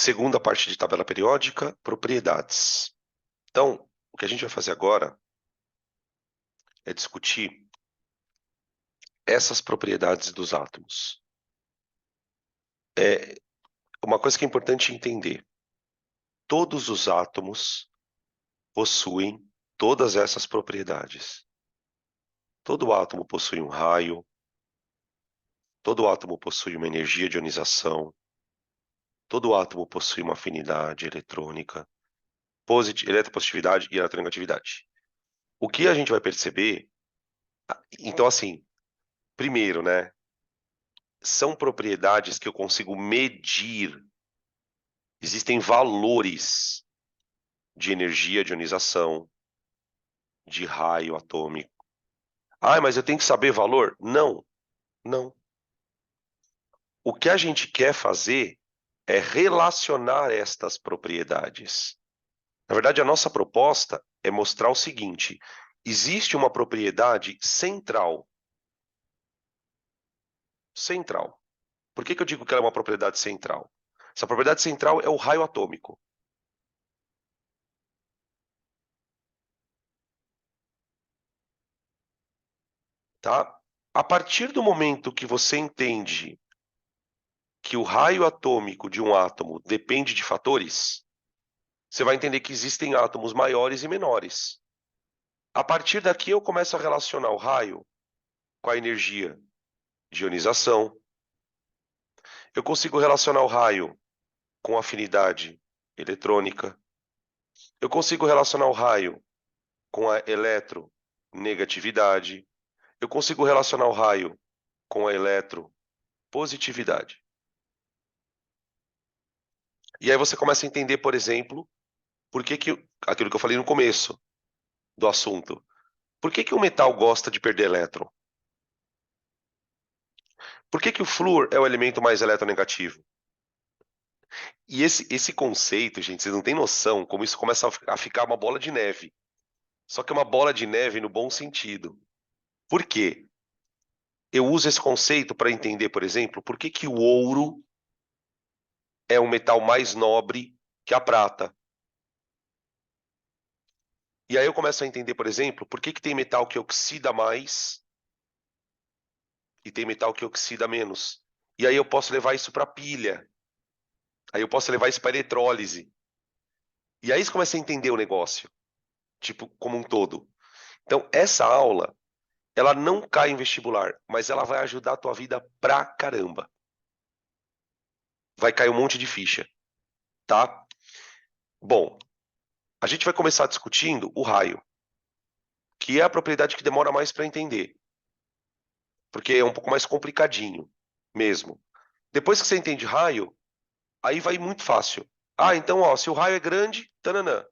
Segunda parte de tabela periódica, propriedades. Então, o que a gente vai fazer agora é discutir essas propriedades dos átomos. É uma coisa que é importante entender. Todos os átomos possuem todas essas propriedades. Todo átomo possui um raio, todo átomo possui uma energia de ionização, todo átomo possui uma afinidade eletrônica, eletropositividade e eletronegatividade. O que a gente vai perceber, então assim, primeiro, né, são propriedades que eu consigo medir. Existem valores de energia de ionização, de raio atômico. Ah, mas eu tenho que saber valor? Não, não. O que a gente quer fazer é relacionar estas propriedades. Na verdade, a nossa proposta é mostrar o seguinte: existe uma propriedade central. Central. Por que eu digo que ela é uma propriedade central? Essa propriedade central é o raio atômico. Tá? A partir do momento que você entende que o raio atômico de um átomo depende de fatores, você vai entender que existem átomos maiores e menores. A partir daqui eu começo a relacionar o raio com a energia de ionização. Eu consigo relacionar o raio com afinidade eletrônica. Eu consigo relacionar o raio com a eletronegatividade. Eu consigo relacionar o raio com a eletropositividade. E aí você começa a entender, por exemplo, por que aquilo que eu falei no começo do assunto. Por que o metal gosta de perder elétron? Por que o flúor é o elemento mais eletronegativo? E esse conceito, gente, vocês não têm noção como isso começa a ficar uma bola de neve. Só que é uma bola de neve no bom sentido. Por quê? Eu uso esse conceito para entender, por exemplo, por que o ouro é um metal mais nobre que a prata. E aí eu começo a entender, por exemplo, por que tem metal que oxida mais e tem metal que oxida menos. E aí eu posso levar isso para pilha. Aí eu posso levar isso para eletrólise. E aí você começa a entender o negócio, tipo, como um todo. Então, essa aula, ela não cai em vestibular, mas ela vai ajudar a tua vida pra caramba. Vai cair um monte de ficha, tá? Bom, a gente vai começar discutindo o raio, que é a propriedade que demora mais para entender, porque é um pouco mais complicadinho mesmo. Depois que você entende raio, aí vai muito fácil. Ah, então, ó, se o raio é grande, tananã.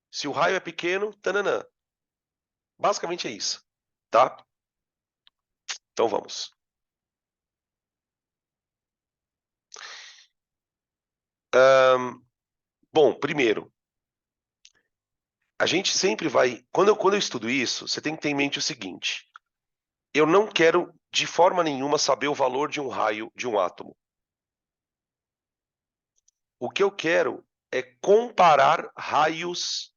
Se o raio é pequeno, tananã. Basicamente é isso, tá? Então vamos. Bom, primeiro, a gente sempre vai. Quando eu estudo isso, você tem que ter em mente o seguinte: eu não quero, de forma nenhuma, saber o valor de um raio de um átomo. O que eu quero é comparar raios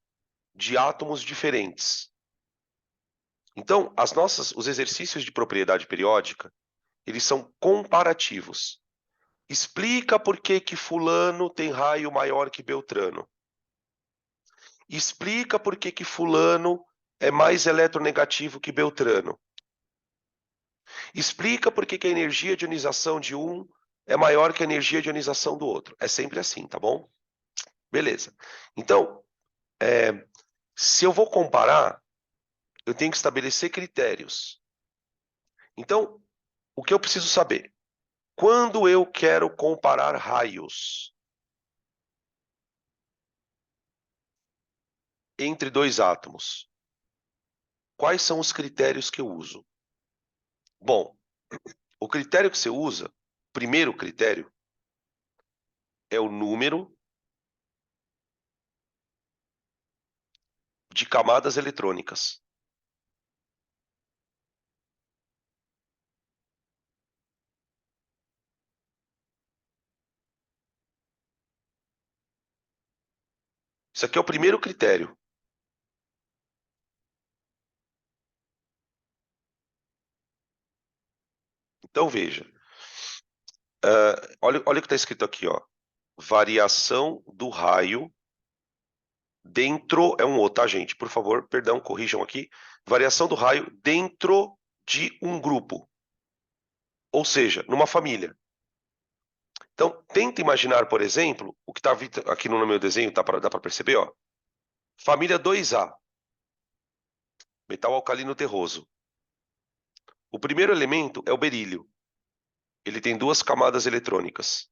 de átomos diferentes. Então, os exercícios de propriedade periódica, eles são comparativos. Explica por que fulano tem raio maior que Beltrano. Explica por que fulano é mais eletronegativo que Beltrano. Explica por que a energia de ionização de um é maior que a energia de ionização do outro. É sempre assim, tá bom? Beleza. Então, se eu vou comparar, eu tenho que estabelecer critérios. Então, o que eu preciso saber? Quando eu quero comparar raios entre dois átomos, quais são os critérios que eu uso? Bom, o critério que você usa, primeiro critério, é o número de camadas eletrônicas. Isso aqui é o primeiro critério. Então, veja. Olha o que está escrito aqui, ó. Variação do raio dentro... É um O, tá, gente? Por favor, perdão, corrijam aqui. Variação do raio dentro de um grupo. Ou seja, numa família. Então, tenta imaginar, por exemplo, o que está aqui no meu desenho, dá para perceber, ó. Família 2A, metal alcalino terroso. O primeiro elemento é o berílio. Ele tem 2 camadas eletrônicas.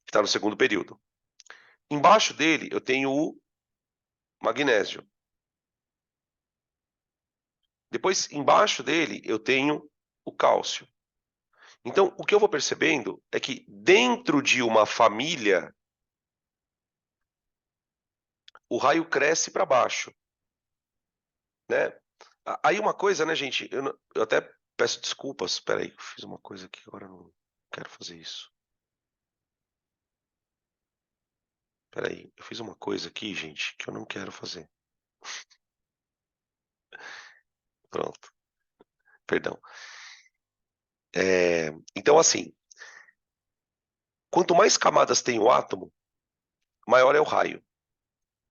Está no segundo período. Embaixo dele, eu tenho o magnésio. Depois, embaixo dele, eu tenho o cálcio. Então, o que eu vou percebendo é que dentro de uma família, o raio cresce para baixo, né? Aí uma coisa, né, gente? Eu até peço desculpas. Espera aí, eu fiz uma coisa aqui, agora eu não quero fazer isso. Espera aí, eu fiz uma coisa aqui, gente, que eu não quero fazer. Pronto, perdão. Então, assim, quanto mais camadas tem o átomo, maior é o raio.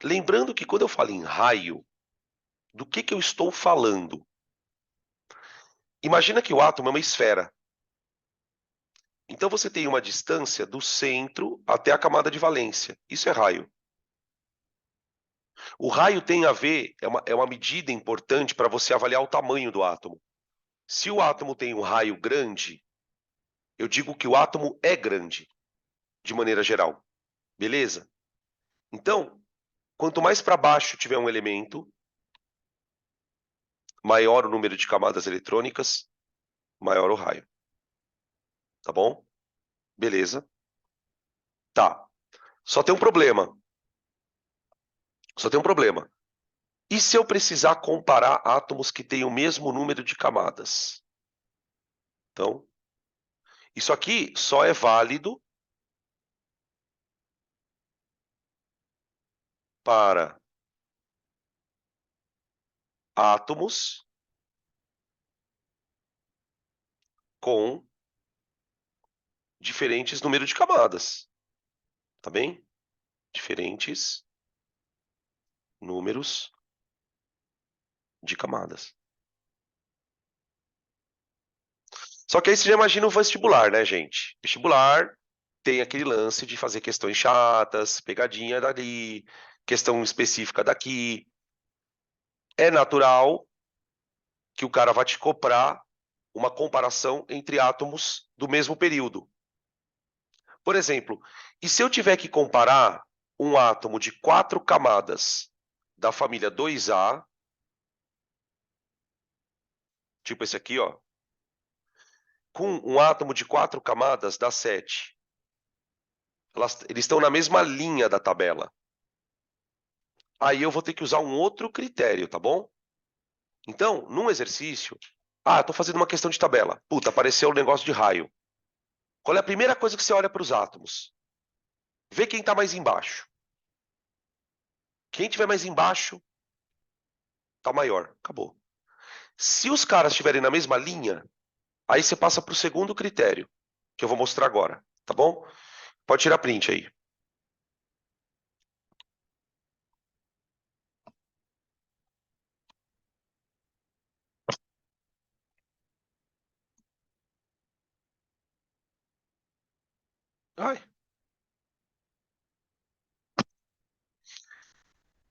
Lembrando que quando eu falo em raio, do que eu estou falando? Imagina que o átomo é uma esfera. Então você tem uma distância do centro até a camada de valência. Isso é raio. O raio tem a ver, é uma medida importante para você avaliar o tamanho do átomo. Se o átomo tem um raio grande, eu digo que o átomo é grande, de maneira geral. Beleza? Então, quanto mais para baixo tiver um elemento, maior o número de camadas eletrônicas, maior o raio. Tá bom? Beleza. Tá. Só tem um problema. Só tem um problema. E se eu precisar comparar átomos que têm o mesmo número de camadas? Então, isso aqui só é válido para átomos com diferentes números de camadas. Tá bem? Diferentes números de camadas. Só que aí você já imagina o vestibular, né, gente? Vestibular tem aquele lance de fazer questões chatas, pegadinha dali, questão específica daqui. É natural que o cara vai te cobrar uma comparação entre átomos do mesmo período. Por exemplo, e se eu tiver que comparar um átomo de 4 camadas da família 2A, tipo esse aqui, ó, com um átomo de 4 camadas da 7. Eles estão na mesma linha da tabela. Aí eu vou ter que usar um outro critério, tá bom? Então, num exercício, estou fazendo uma questão de tabela. Puta, apareceu o negócio de raio. Qual é a primeira coisa que você olha para os átomos? Vê quem está mais embaixo. Quem tiver mais embaixo, está maior. Acabou. Se os caras estiverem na mesma linha, aí você passa para o segundo critério, que eu vou mostrar agora, tá bom? Pode tirar print aí. Ai.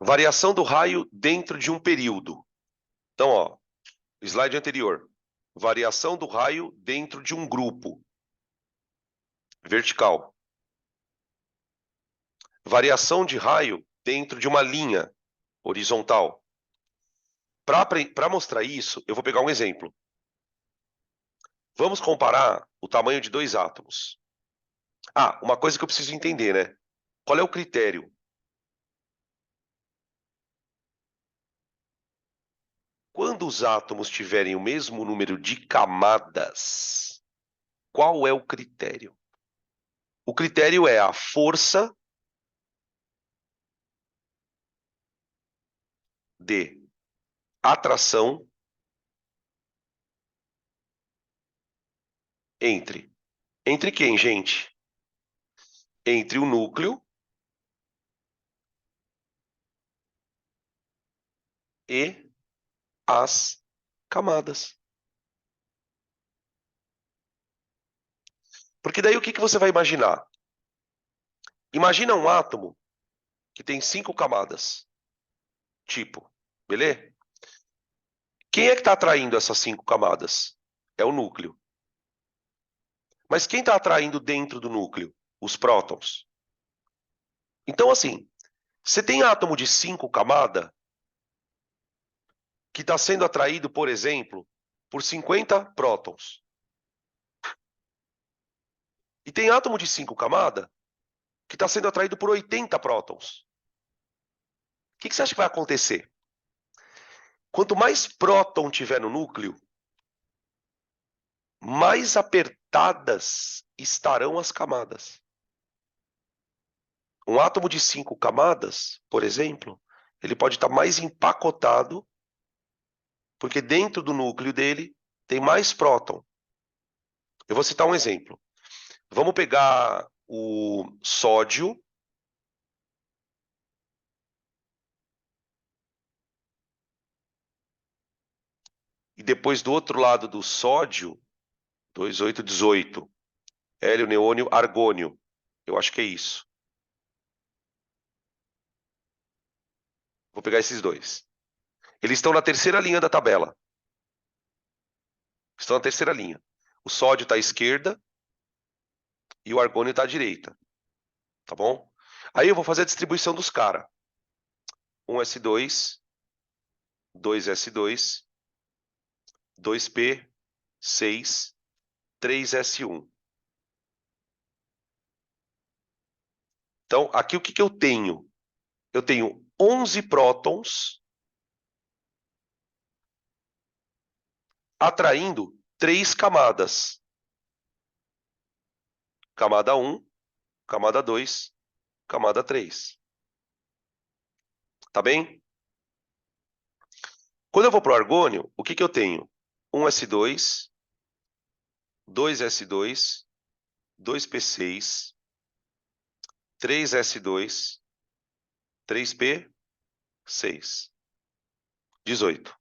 Variação do raio dentro de um período. Então, ó, slide anterior. Variação do raio dentro de um grupo. Vertical. Variação de raio dentro de uma linha horizontal. Para mostrar isso, eu vou pegar um exemplo. Vamos comparar o tamanho de 2 átomos. Uma coisa que eu preciso entender, né? Qual é o critério? Quando os átomos tiverem o mesmo número de camadas, qual é o critério? O critério é a força de atração entre quem, gente? Entre o núcleo e as camadas. Porque daí o que você vai imaginar? Imagina um átomo que tem 5 camadas. Tipo, beleza? Quem é que está atraindo essas 5 camadas? É o núcleo. Mas quem está atraindo dentro do núcleo? Os prótons. Então, assim, você tem átomo de 5 camadas que está sendo atraído, por exemplo, por 50 prótons. E tem átomo de 5 camadas que está sendo atraído por 80 prótons. O que você acha que vai acontecer? Quanto mais próton tiver no núcleo, mais apertadas estarão as camadas. Um átomo de 5 camadas, por exemplo, ele pode estar mais empacotado, porque dentro do núcleo dele tem mais próton. Eu vou citar um exemplo. Vamos pegar o sódio e depois do outro lado do sódio, 2818, hélio, neônio, argônio. Eu acho que é isso. Vou pegar esses dois. Eles estão na terceira linha da tabela. Estão na terceira linha. O sódio está à esquerda e o argônio está à direita. Tá bom? Aí eu vou fazer a distribuição dos caras. 1s2, 2s2, 2p, 6, 3s1. Então, aqui o que eu tenho? Eu tenho 11 prótons atraindo 3 camadas. Camada 1, camada 2, camada 3. Tá bem? Quando eu vou para o argônio, o que eu tenho? 1s2, 2s2, 2p6, 3s2, 3p6. 18.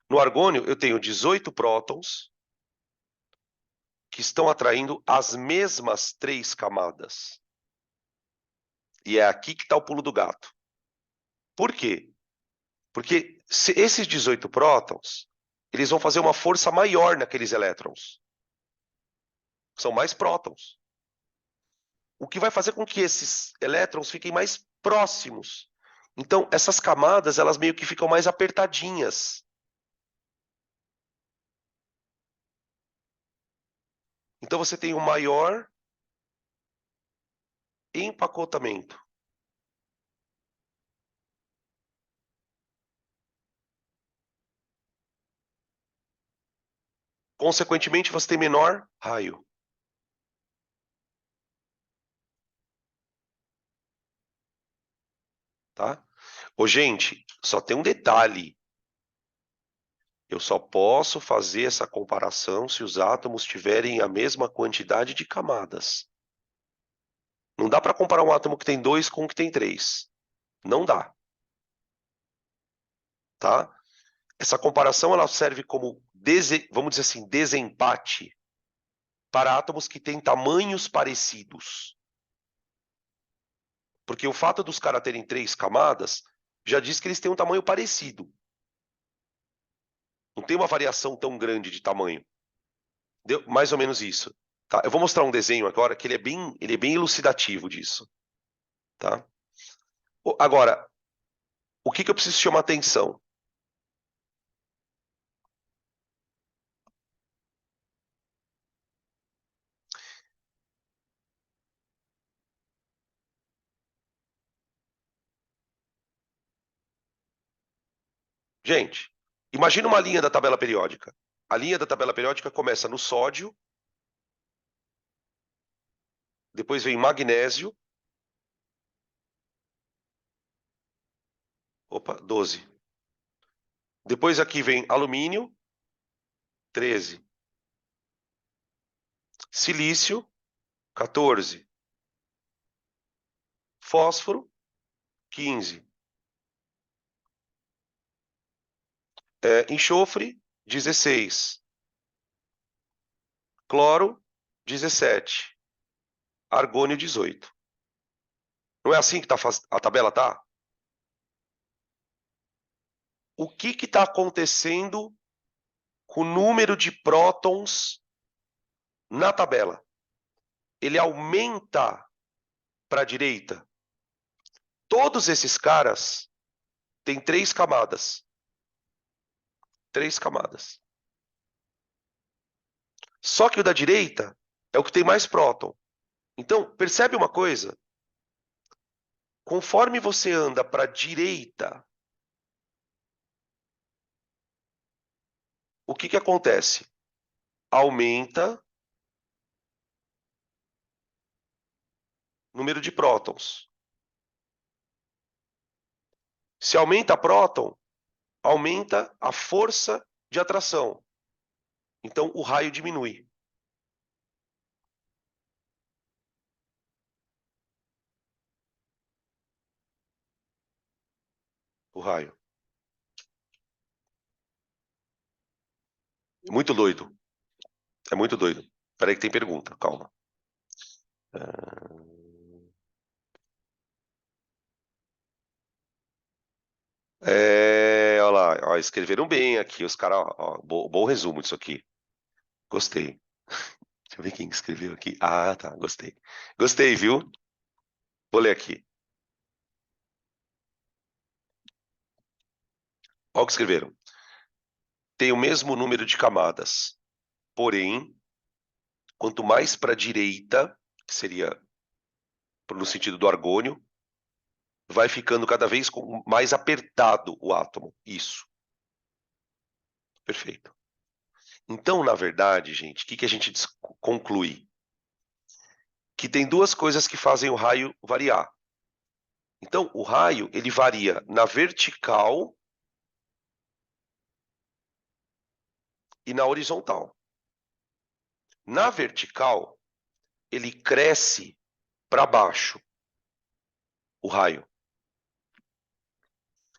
No argônio, eu tenho 18 prótons que estão atraindo as mesmas 3 camadas. E é aqui que está o pulo do gato. Por quê? Porque esses 18 prótons, eles vão fazer uma força maior naqueles elétrons. São mais prótons. O que vai fazer com que esses elétrons fiquem mais próximos. Então, essas camadas, elas meio que ficam mais apertadinhas. Então, você tem um maior empacotamento. Consequentemente, você tem menor raio. Tá? Ô, gente, só tem um detalhe. Eu só posso fazer essa comparação se os átomos tiverem a mesma quantidade de camadas. Não dá para comparar um átomo que tem 2 com um que tem 3. Não dá. Tá? Essa comparação ela serve como, vamos dizer assim, desempate para átomos que têm tamanhos parecidos. Porque o fato dos caras terem 3 camadas já diz que eles têm um tamanho parecido. Não tem uma variação tão grande de tamanho. Deu mais ou menos isso. Tá? Eu vou mostrar um desenho agora que ele é bem elucidativo disso. Tá? Agora, o que eu preciso chamar atenção? Gente, imagina uma linha da tabela periódica. A linha da tabela periódica começa no sódio, depois vem magnésio, Opa, 12. Depois aqui vem alumínio, 13. Silício, 14. Fósforo, 15. Enxofre, 16. Cloro, 17. Argônio, 18. Não é assim que a tabela tá? O que está acontecendo com o número de prótons na tabela? Ele aumenta para a direita. Todos esses caras têm 3 camadas. 3 camadas. Só que o da direita é o que tem mais próton. Então, percebe uma coisa? Conforme você anda para a direita, o que acontece? Aumenta o número de prótons. Se aumenta próton, aumenta a força de atração. Então, o raio diminui. O raio. É muito doido. É muito doido. Espera aí que tem pergunta. Calma. Olha lá. Ó, escreveram bem aqui. Os caras... Bom resumo disso aqui. Gostei. Deixa eu ver quem escreveu aqui. Ah, tá. Gostei. Gostei, viu? Vou ler aqui. Olha o que escreveram. Tem o mesmo número de camadas. Porém, quanto mais para a direita, que seria no sentido do argônio, vai ficando cada vez mais apertado o átomo. Isso. Perfeito. Então, na verdade, gente, o que a gente conclui? Que tem duas coisas que fazem o raio variar. Então, o raio, ele varia na vertical e na horizontal. Na vertical, ele cresce para baixo, o raio.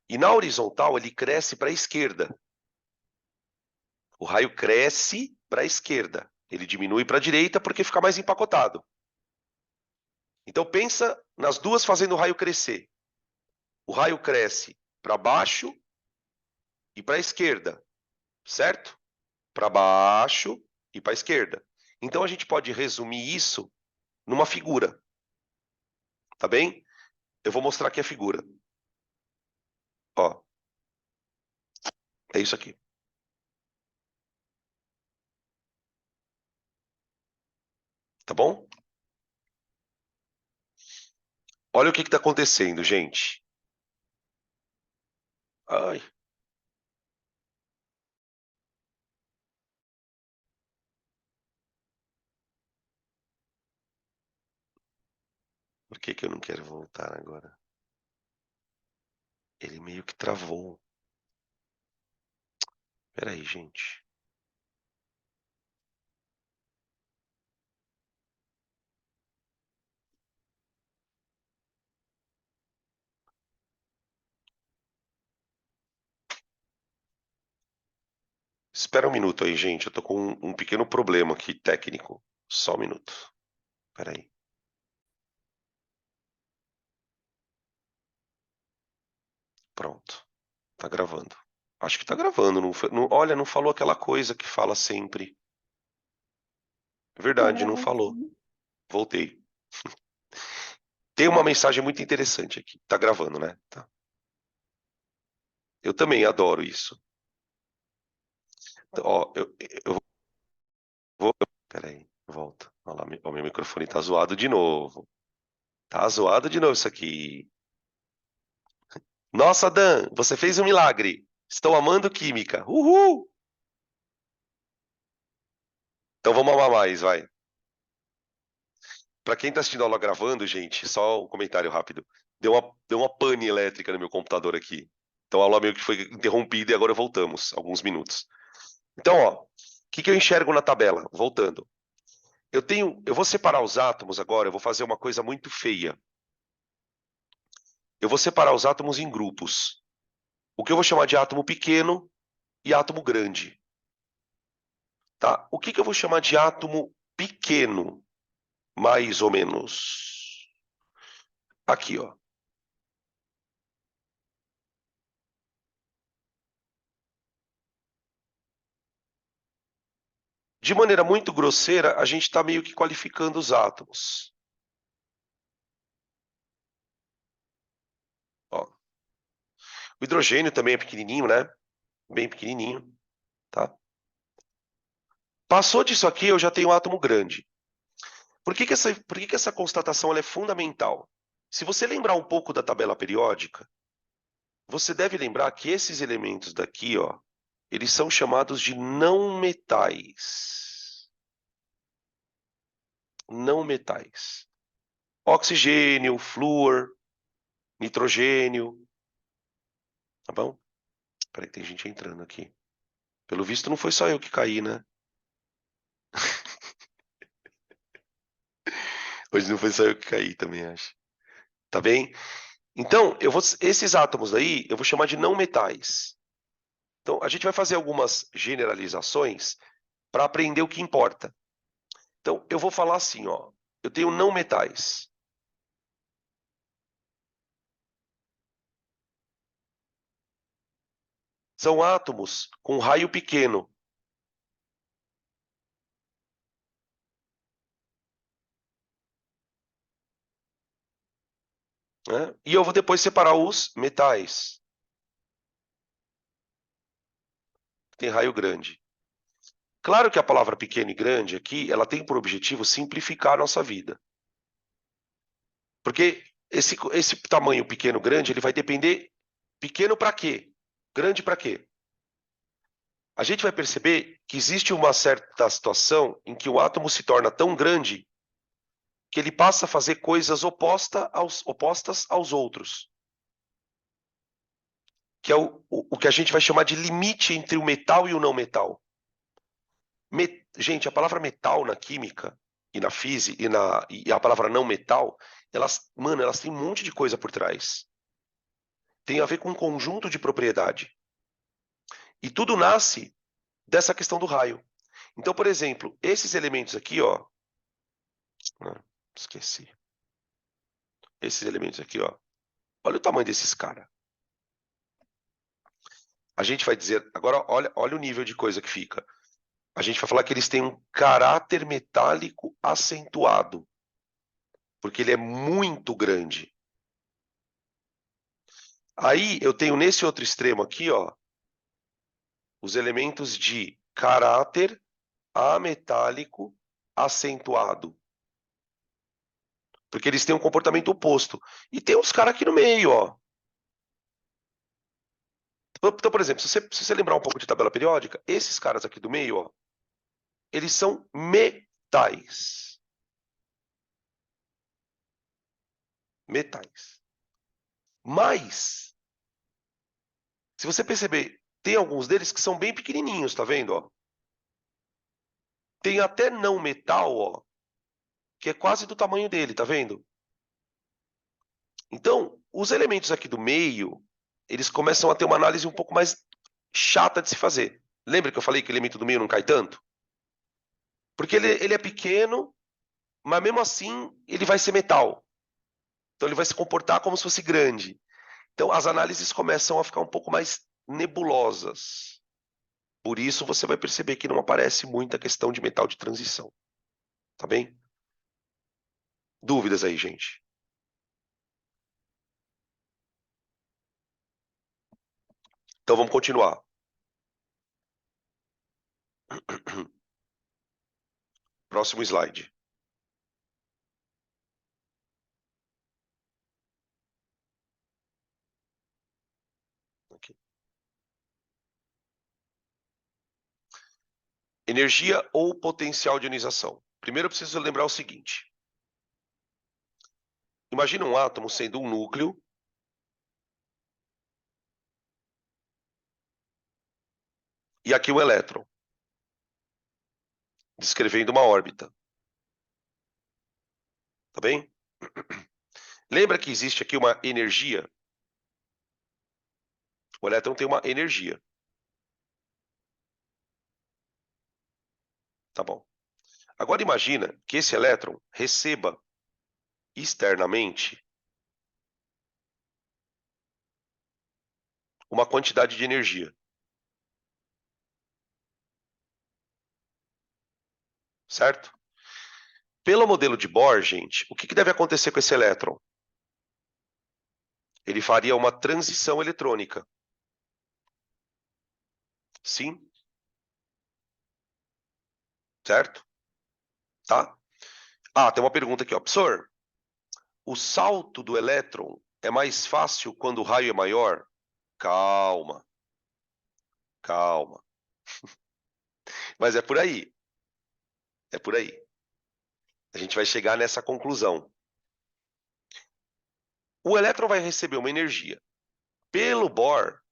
E na horizontal, ele cresce para a esquerda. O raio cresce para a esquerda. Ele diminui para a direita porque fica mais empacotado. Então pensa nas duas fazendo o raio crescer. O raio cresce para baixo e para a esquerda, certo? Para baixo e para a esquerda. Então a gente pode resumir isso numa figura. Tá bem? Eu vou mostrar aqui a figura. Ó, é isso aqui. Tá bom? Olha o que está acontecendo, gente. Ai. Por que eu não quero voltar agora? Ele meio que travou. Peraí, gente. Espera um minuto aí, gente. Eu tô com um pequeno problema aqui técnico. Só um minuto. Peraí. Pronto. Tá gravando. Acho que tá gravando. Olha, não falou aquela coisa que fala sempre. É verdade, não falou. Voltei. Tem uma mensagem muito interessante aqui. Tá gravando, né? Tá. Eu também adoro isso. Ó, eu vou. Peraí, volta. Olha lá, meu microfone tá zoado de novo. Tá zoado de novo isso aqui. Nossa, Dan, você fez um milagre. Estou amando química. Uhul! Então vamos amar mais, vai. Para quem tá assistindo a aula gravando, gente, só um comentário rápido. Deu uma pane elétrica no meu computador aqui. Então a aula meio que foi interrompida e agora voltamos, alguns minutos. Então, ó, o que eu enxergo na tabela? Voltando. Eu vou separar os átomos agora, eu vou fazer uma coisa muito feia. Eu vou separar os átomos em grupos. O que eu vou chamar de átomo pequeno e átomo grande. Tá? O que eu vou chamar de átomo pequeno, mais ou menos? Aqui, ó. De maneira muito grosseira, a gente está meio que qualificando os átomos. Ó. O hidrogênio também é pequenininho, né? Bem pequenininho, tá? Passou disso aqui, eu já tenho um átomo grande. Por que essa constatação ela é fundamental? Se você lembrar um pouco da tabela periódica, você deve lembrar que esses elementos daqui, ó, eles são chamados de não metais. Não metais. Oxigênio, flúor, nitrogênio, tá bom? Peraí que tem gente entrando aqui. Pelo visto não foi só eu que caí, né? Hoje não foi só eu que caí também, acho. Tá bem? Então, esses átomos aí, eu vou chamar de não metais. Então, a gente vai fazer algumas generalizações para aprender o que importa. Então, eu vou falar assim, ó. Eu tenho não metais. São átomos com raio pequeno. Né? E eu vou depois separar os metais, que tem raio grande. Claro que a palavra pequeno e grande aqui, ela tem por objetivo simplificar a nossa vida. Porque esse tamanho pequeno, grande, ele vai depender pequeno para quê? Grande para quê? A gente vai perceber que existe uma certa situação em que o átomo se torna tão grande que ele passa a fazer coisas opostas aos outros, que é o que a gente vai chamar de limite entre o metal e o não metal. Gente, a palavra metal na química e na física e a palavra não metal, elas têm um monte de coisa por trás. Tem a ver com um conjunto de propriedade. E tudo nasce dessa questão do raio. Então, por exemplo, esses elementos aqui, ó, esqueci. Esses elementos aqui, ó. Olha o tamanho desses caras. A gente vai dizer, agora olha o nível de coisa que fica. A gente vai falar que eles têm um caráter metálico acentuado, porque ele é muito grande. Aí eu tenho nesse outro extremo aqui, ó, os elementos de caráter ametálico acentuado, porque eles têm um comportamento oposto. E tem uns caras aqui no meio, ó. Então, por exemplo, se você lembrar um pouco de tabela periódica, esses caras aqui do meio, ó, eles são metais. Metais. Mas, se você perceber, tem alguns deles que são bem pequenininhos, tá vendo, ó? Tem até não metal, ó, que é quase do tamanho dele, tá vendo? Então, os elementos aqui do meio, eles começam a ter uma análise um pouco mais chata de se fazer. Lembra que eu falei que o elemento do meio não cai tanto? Porque ele é pequeno, mas mesmo assim ele vai ser metal. Então ele vai se comportar como se fosse grande. Então as análises começam a ficar um pouco mais nebulosas. Por isso você vai perceber que não aparece muita questão de metal de transição. Tá bem? Dúvidas aí, gente? Então vamos continuar. Próximo slide. Aqui. Energia ou potencial de ionização. Primeiro eu preciso lembrar o seguinte. Imagina um átomo sendo um núcleo e aqui um elétron, descrevendo uma órbita. Tá bem? Lembra que existe aqui uma energia? O elétron tem uma energia. Tá bom. Agora imagina que esse elétron receba externamente uma quantidade de energia. Certo? Pelo modelo de Bohr, gente, o que deve acontecer com esse elétron? Ele faria uma transição eletrônica. Sim? Certo? Tá? Ah, tem uma pergunta aqui, ó. Professor, o salto do elétron é mais fácil quando o raio é maior? Calma, calma. Mas é por aí. É por aí. A gente vai chegar nessa conclusão. O elétron vai receber uma energia. Pelo Bohr,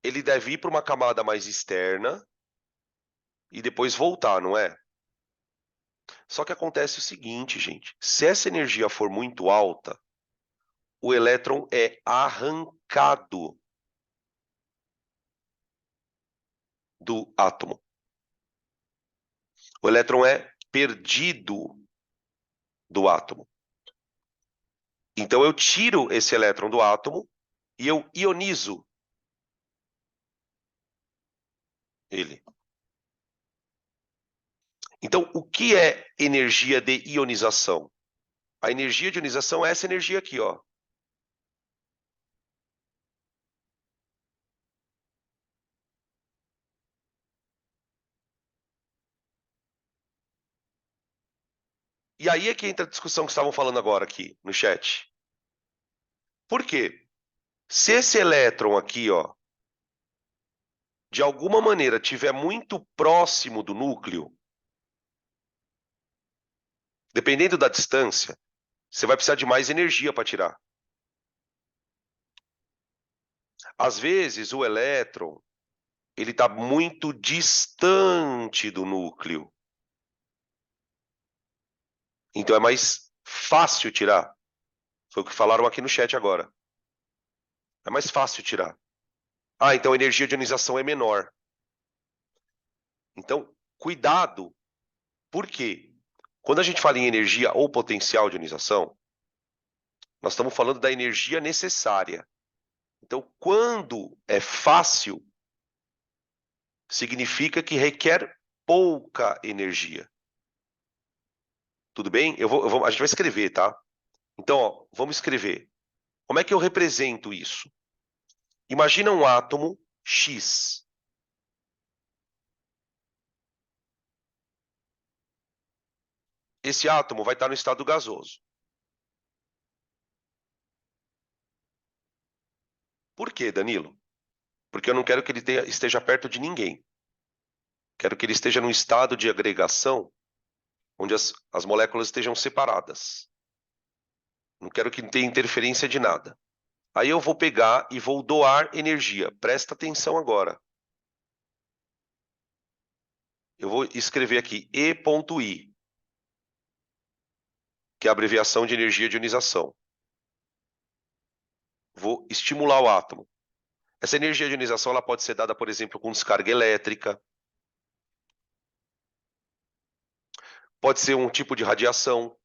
ele deve ir para uma camada mais externa e depois voltar, não é? Só que acontece o seguinte, gente. Se essa energia for muito alta, o elétron é arrancado do átomo. O elétron é perdido do átomo. Então eu tiro esse elétron do átomo e eu ionizo ele. Então, o que é energia de ionização? A energia de ionização é essa energia aqui, ó. E aí é que entra a discussão que estavam falando agora aqui no chat. Por quê? Se esse elétron aqui, ó, de alguma maneira estiver muito próximo do núcleo, dependendo da distância, você vai precisar de mais energia para tirar. Às vezes, o elétron ele está muito distante do núcleo. Então é mais fácil tirar. Foi o que falaram aqui no chat agora. É mais fácil tirar. Ah, então a energia de ionização é menor. Então, cuidado. Por quê? Quando a gente fala em energia ou potencial de ionização, nós estamos falando da energia necessária. Então, quando é fácil, significa que requer pouca energia. Tudo bem? A gente vai escrever, tá? Então, ó, vamos escrever. Como é que eu represento isso? Imagina um átomo X. Esse átomo vai estar no estado gasoso. Por quê, Danilo? Porque eu não quero que ele esteja perto de ninguém. Quero que ele esteja num estado de agregação onde as moléculas estejam separadas. Não quero que tenha interferência de nada. Aí eu vou pegar e vou doar energia. Presta atenção agora. Eu vou escrever aqui E.I, que é a abreviação de energia de ionização. Vou estimular o átomo. Essa energia de ionização ela pode ser dada, por exemplo, com descarga elétrica. Pode ser um tipo de radiação.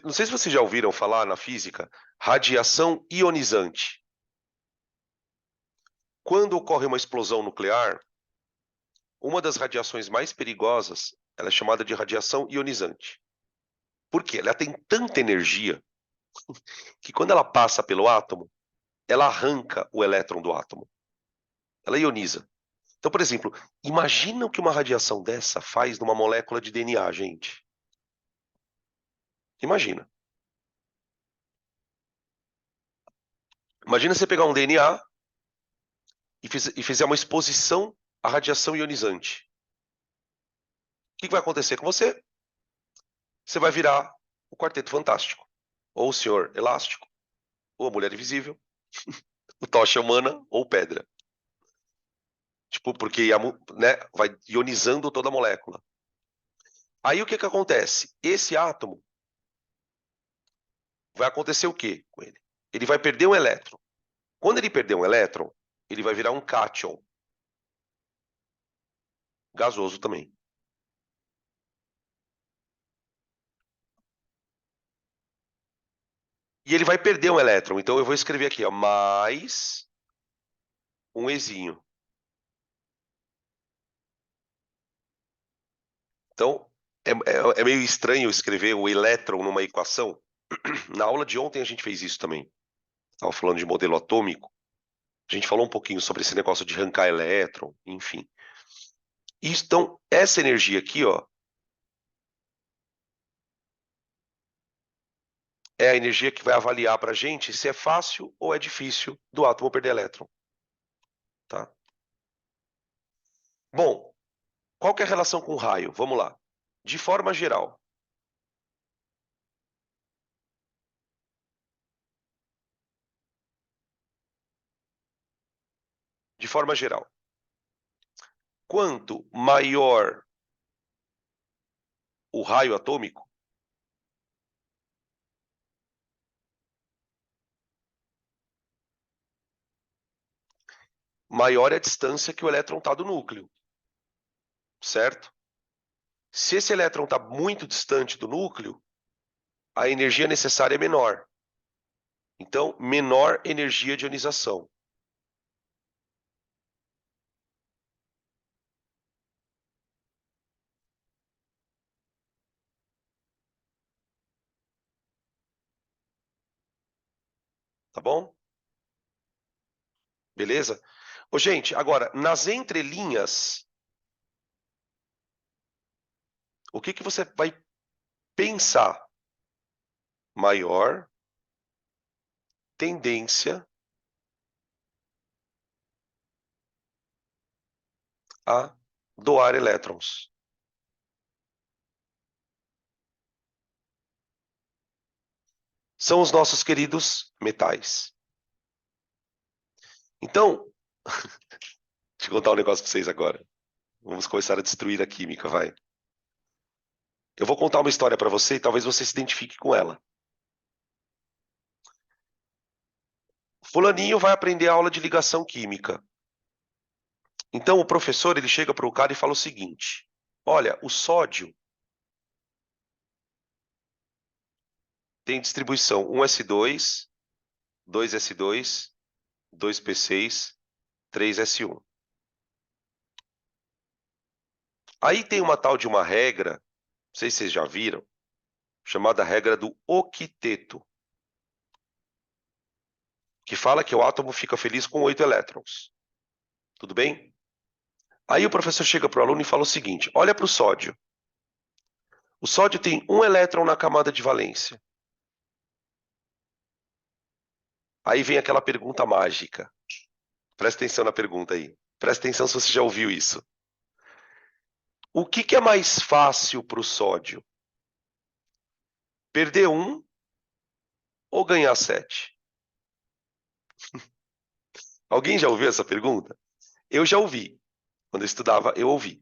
Não sei se vocês já ouviram falar na física, radiação ionizante. Quando ocorre uma explosão nuclear, uma das radiações mais perigosas, ela é chamada de radiação ionizante. Por quê? Ela tem tanta energia que quando ela passa pelo átomo, ela arranca o elétron do átomo. Ela ioniza. Então, por exemplo, imagina o que uma radiação dessa faz numa molécula de DNA, gente. Imagina. Imagina você pegar um DNA e fizer uma exposição à radiação ionizante. O que vai acontecer com você? Você vai virar o Quarteto Fantástico, ou o Senhor Elástico, ou a Mulher Invisível. tocha humana ou pedra. Tipo, porque né, vai ionizando toda a molécula. Aí o que que acontece? Esse átomo vai acontecer o quê com ele? Ele vai perder um elétron. Quando ele perder um elétron, ele vai virar um cátion. Gasoso também. E ele vai perder um elétron. Então eu vou escrever aqui, ó, mais um Ezinho. Então, é meio estranho escrever o elétron numa equação. Na aula de ontem a gente fez isso também. Estava falando de modelo atômico. A gente falou um pouquinho sobre esse negócio de arrancar elétron, enfim. Então, essa energia aqui, ó, é a energia que vai avaliar para a gente se é fácil ou é difícil do átomo perder elétron. Tá? Bom, qual que é a relação com o raio? Vamos lá. De forma geral. De forma geral. Quanto maior o raio atômico, maior é a distância que o elétron está do núcleo. Certo? Se esse elétron está muito distante do núcleo, a energia necessária é menor. Então, menor energia de ionização. Tá bom? Beleza? Ô, gente, agora, nas entrelinhas, o que que você vai pensar? Maior tendência a doar elétrons. São os nossos queridos metais. Então, deixa eu contar um negócio para vocês agora. Vamos começar a destruir a química, vai. Eu vou contar uma história para você e talvez você se identifique com ela. Fulaninho vai aprender a aula de ligação química. Então o professor ele chega para o cara e fala o seguinte: olha, o sódio tem distribuição 1s2, 2s2, 2p6, 3s1. Aí tem uma tal de uma regra, não sei se vocês já viram, chamada regra do octeto, que fala que o átomo fica feliz com 8 elétrons. Tudo bem? Aí o professor chega para o aluno e fala o seguinte: olha para o sódio. O sódio tem um elétron na camada de valência. Aí vem aquela pergunta mágica. Presta atenção na pergunta aí. Presta atenção se você já ouviu isso. O que é mais fácil para o sódio? Perder um ou ganhar 7? Alguém já ouviu essa pergunta? Eu já ouvi. Quando eu estudava, eu ouvi.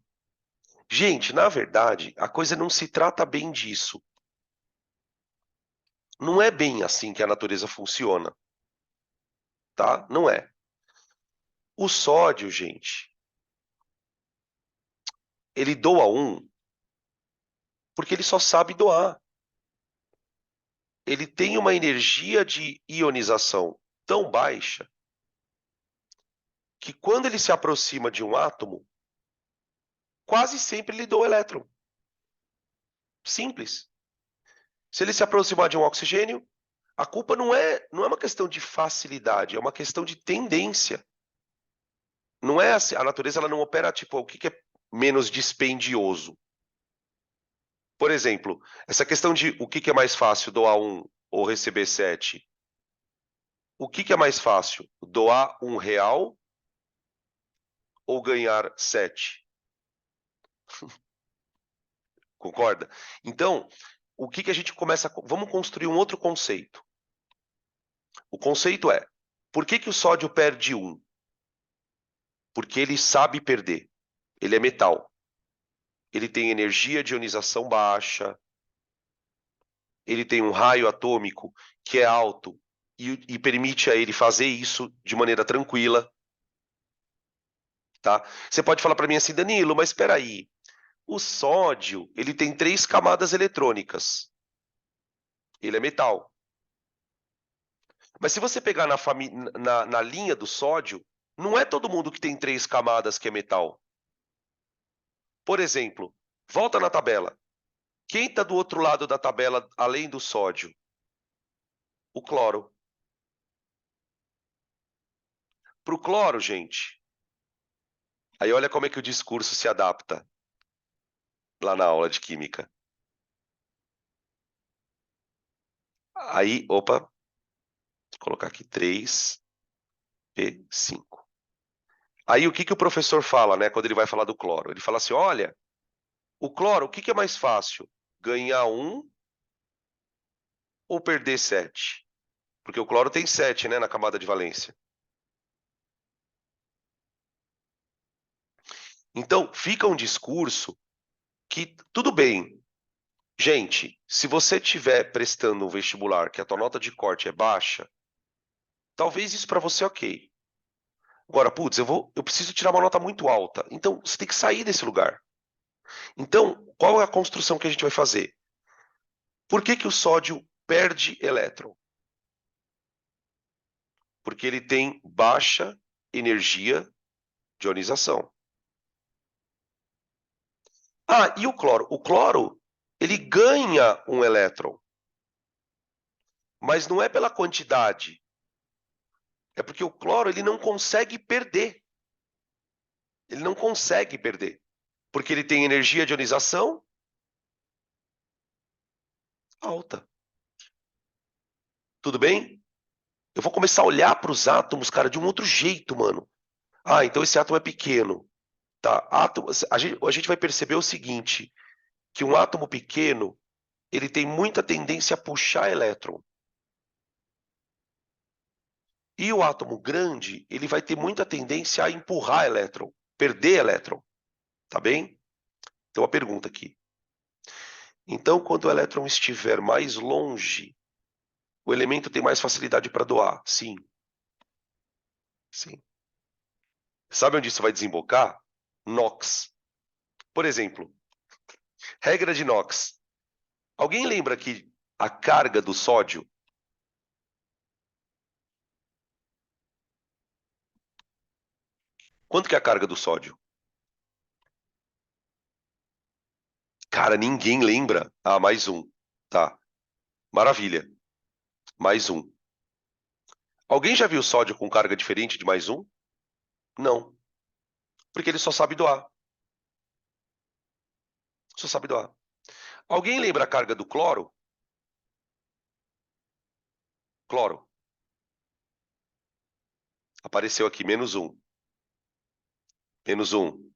Gente, na verdade, a coisa não se trata bem disso. Não é bem assim que a natureza funciona. Tá? Não é. O sódio, gente, ele doa um porque ele só sabe doar. Ele tem uma energia de ionização tão baixa que quando ele se aproxima de um átomo, quase sempre ele doa elétron. Simples. Se ele se aproximar de um oxigênio, a culpa não é uma questão de facilidade, é uma questão de tendência. Não é assim, a natureza ela não opera tipo o que é menos dispendioso. Por exemplo, essa questão de o que é mais fácil, doar um ou receber 7. O que é mais fácil, doar R$ 1 ou ganhar 7? Concorda? Então, o que a gente começa. Vamos construir um outro conceito. O conceito é: Por que o sódio perde 1? Porque ele sabe perder. Ele é metal. Ele tem energia de ionização baixa, ele tem um raio atômico que é alto e permite a ele fazer isso de maneira tranquila. Tá? Você pode falar para mim assim, Danilo, mas espera aí. O sódio, ele tem 3 camadas eletrônicas. Ele é metal. Mas se você pegar na linha do sódio, não é todo mundo que tem 3 camadas que é metal. Por exemplo, volta na tabela. Quem está do outro lado da tabela, além do sódio? O cloro. Para o cloro, gente, aí olha como é que o discurso se adapta lá na aula de química. Aí, opa, vou colocar aqui 3P5. Aí o que o professor fala, né, quando ele vai falar do cloro? Ele fala assim, olha, o cloro, o que é mais fácil? Ganhar 1 ou perder 7? Porque o cloro tem 7, né, na camada de valência. Então, fica um discurso que, tudo bem, gente, se você estiver prestando um vestibular que a tua nota de corte é baixa, talvez isso para você é ok. Agora, putz, eu preciso tirar uma nota muito alta. Então, você tem que sair desse lugar. Então, qual é a construção que a gente vai fazer? Por que o sódio perde elétron? Porque ele tem baixa energia de ionização. Ah, e o cloro? O cloro, ele ganha um elétron. Mas não é pela quantidade. É porque o cloro, ele não consegue perder. Ele não consegue perder. Porque ele tem energia de ionização alta. Tudo bem? Eu vou começar a olhar para os átomos, cara, de um outro jeito, mano. Ah, então esse átomo é pequeno. Tá, a gente vai perceber o seguinte, que um átomo pequeno, ele tem muita tendência a puxar elétron. E o átomo grande, ele vai ter muita tendência a empurrar elétron, perder elétron. Tá bem? Então a pergunta aqui. Então, quando o elétron estiver mais longe, o elemento tem mais facilidade para doar? Sim. Sim. Sabe onde isso vai desembocar? NOx. Por exemplo, regra de NOx. Alguém lembra que a carga do sódio, quanto que é a carga do sódio? Cara, ninguém lembra. Ah, mais um. Tá. Maravilha. Mais um. Alguém já viu sódio com carga diferente de mais um? Não. Porque ele só sabe doar. Só sabe doar. Alguém lembra a carga do cloro? Cloro. Apareceu aqui, menos um. Menos um.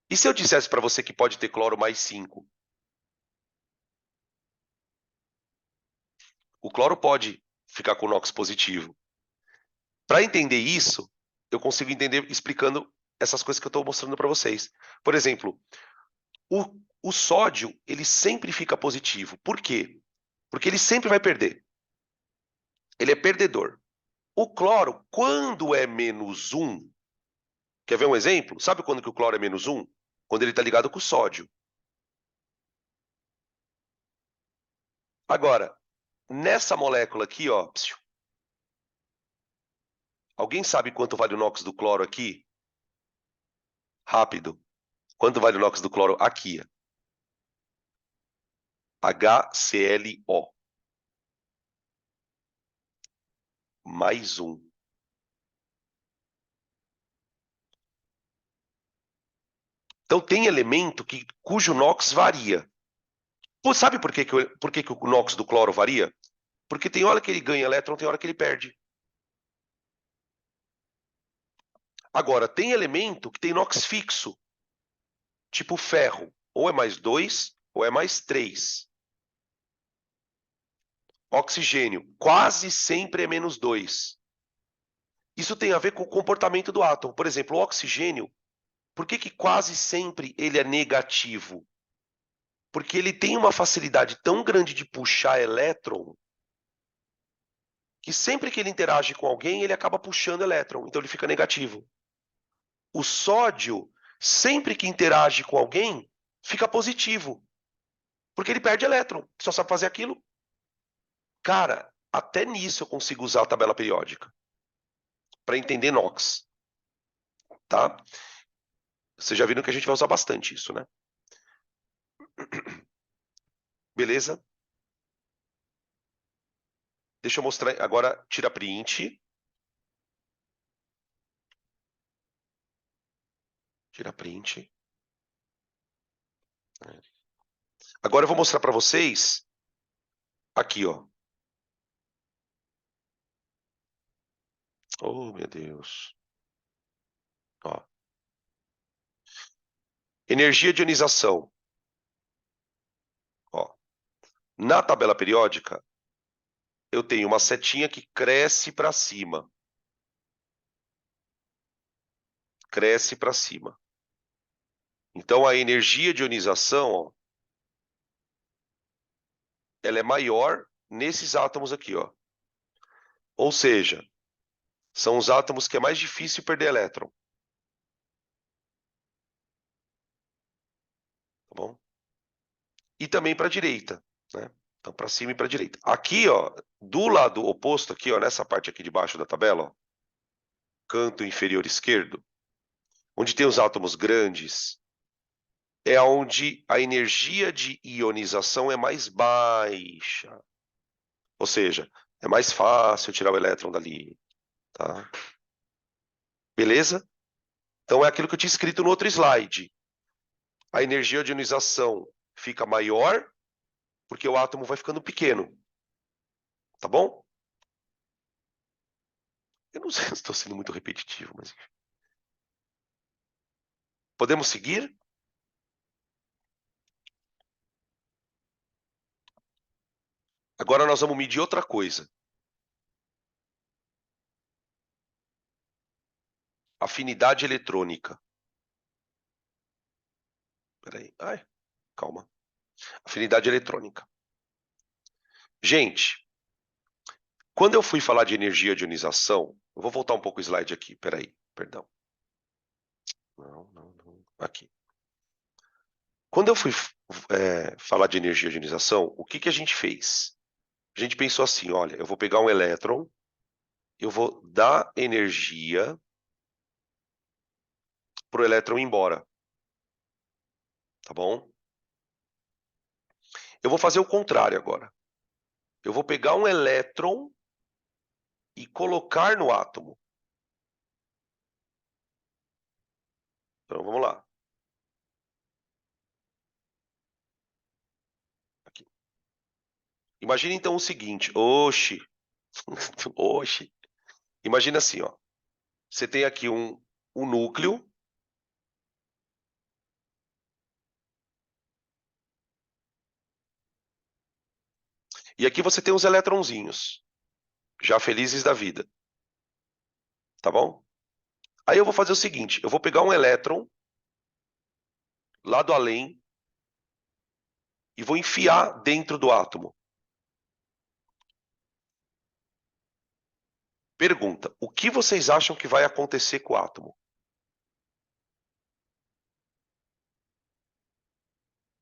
E se eu dissesse para você que pode ter cloro mais 5? O cloro pode ficar com NOx positivo. Para entender isso, eu consigo entender explicando essas coisas que eu estou mostrando para vocês. Por exemplo, o sódio, ele sempre fica positivo. Por quê? Porque ele sempre vai perder. Ele é perdedor. O cloro, quando é menos 1, quer ver um exemplo? Sabe quando que o cloro é menos 1? Quando ele está ligado com o sódio. Agora, nessa molécula aqui, ó, alguém sabe quanto vale o NOx do cloro aqui? Rápido. Quanto vale o NOx do cloro aqui? HClO. Mais um. Então tem elemento cujo NOx varia. Pô, sabe por que o NOx do cloro varia? Porque tem hora que ele ganha elétron, tem hora que ele perde. Agora, tem elemento que tem NOx fixo, tipo ferro. Ou é mais 2, ou é mais 3. Oxigênio, quase sempre é -2. Isso tem a ver com o comportamento do átomo. Por exemplo, o oxigênio, por que quase sempre ele é negativo? Porque ele tem uma facilidade tão grande de puxar elétron que sempre que ele interage com alguém, ele acaba puxando elétron, então ele fica negativo. O sódio, sempre que interage com alguém, fica positivo, porque ele perde elétron, só sabe fazer aquilo. Cara, até nisso eu consigo usar a tabela periódica para entender NOx, tá? Vocês já viram que a gente vai usar bastante isso, né? Beleza? Deixa eu mostrar agora, tira print. Tira print. Agora eu vou mostrar para vocês aqui, ó. Oh, meu Deus. Ó. Energia de ionização. Ó. Na tabela periódica, eu tenho uma setinha que cresce para cima. Cresce para cima. Então, a energia de ionização, ó, ela é maior nesses átomos aqui, ó. Ou seja, são os átomos que é mais difícil perder elétron. Tá bom? E também para a direita, né? Então, para cima e para a direita. Aqui, ó, do lado oposto, aqui, ó, nessa parte aqui de baixo da tabela, ó, canto inferior esquerdo, onde tem os átomos grandes, é onde a energia de ionização é mais baixa. Ou seja, é mais fácil tirar o elétron dali, tá? Beleza? Então é aquilo que eu tinha escrito no outro slide. A energia de ionização fica maior porque o átomo vai ficando pequeno. Tá bom? Eu não sei se estou sendo muito repetitivo, mas enfim. Podemos seguir? Agora nós vamos medir outra coisa. Afinidade eletrônica. Peraí. Ai, calma. Afinidade eletrônica. Gente, quando eu fui falar de energia de ionização, eu vou voltar um pouco o slide aqui, peraí, perdão. Não. Aqui. Quando eu fui falar de energia de ionização, o que a gente fez? A gente pensou assim, olha, eu vou pegar um elétron, eu vou dar energia para o elétron ir embora. Tá bom? Eu vou fazer o contrário agora. Eu vou pegar um elétron e colocar no átomo. Então, vamos lá. Aqui. Imagina então o seguinte. Oxi. Oxi. Imagina assim, ó. Você tem aqui um núcleo. E aqui você tem os eletronzinhos. Já felizes da vida. Tá bom? Aí eu vou fazer o seguinte. Eu vou pegar um elétron lá do além e vou enfiar dentro do átomo. Pergunta: o que vocês acham que vai acontecer com o átomo?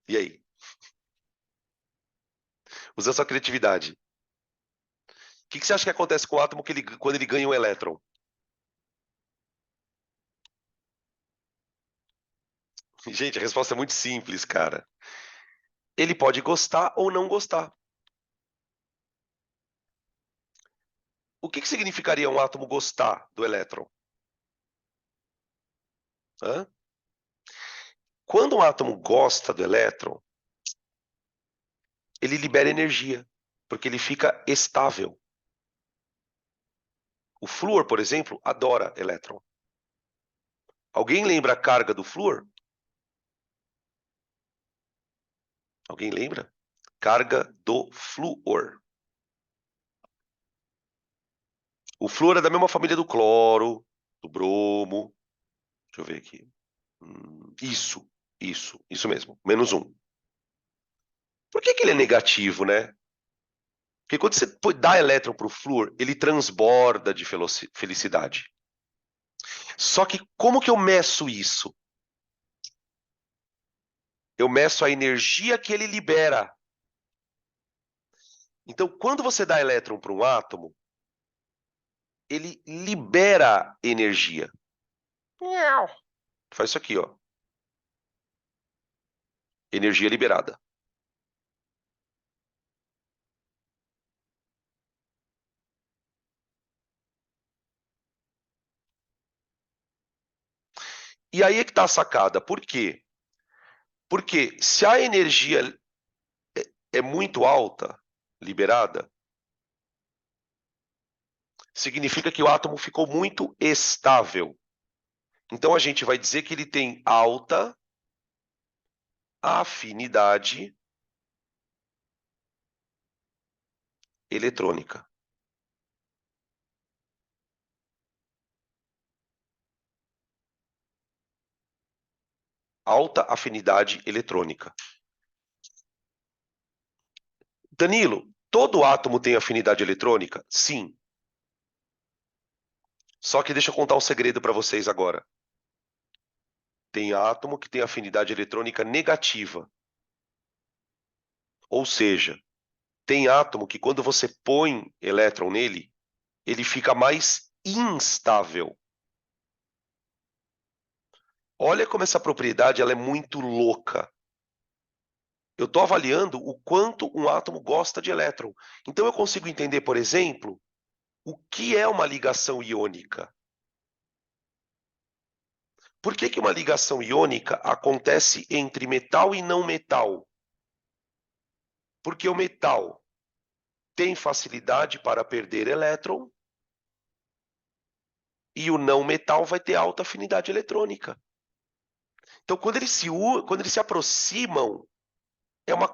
E aí? Usa sua criatividade. O que você acha que acontece com o átomo quando ele ganha um elétron? Gente, a resposta é muito simples, cara. Ele pode gostar ou não gostar. O que significaria um átomo gostar do elétron? Hã? Quando um átomo gosta do elétron, ele libera energia, porque ele fica estável. O flúor, por exemplo, adora elétron. Alguém lembra a carga do flúor? Alguém lembra? Carga do flúor. O flúor é da mesma família do cloro, do bromo. Deixa eu ver aqui. Isso mesmo. -1. Por que ele é negativo, né? Porque quando você dá elétron para o flúor, ele transborda de felicidade. Só que como que eu meço isso? Eu meço a energia que ele libera. Então, quando você dá elétron para um átomo, ele libera energia. Faz isso aqui, ó. Energia liberada. E aí é que está a sacada. Por quê? Porque se a energia é muito alta, liberada, significa que o átomo ficou muito estável. Então a gente vai dizer que ele tem alta afinidade eletrônica. Alta afinidade eletrônica. Danilo, todo átomo tem afinidade eletrônica? Sim. Só que deixa eu contar um segredo para vocês agora. Tem átomo que tem afinidade eletrônica negativa. Ou seja, tem átomo que quando você põe elétron nele, ele fica mais instável. Olha como essa propriedade ela é muito louca. Eu estou avaliando o quanto um átomo gosta de elétron. Então eu consigo entender, por exemplo, o que é uma ligação iônica. Por que uma ligação iônica acontece entre metal e não metal? Porque o metal tem facilidade para perder elétron e o não metal vai ter alta afinidade eletrônica. Então, quando eles se aproximam, é uma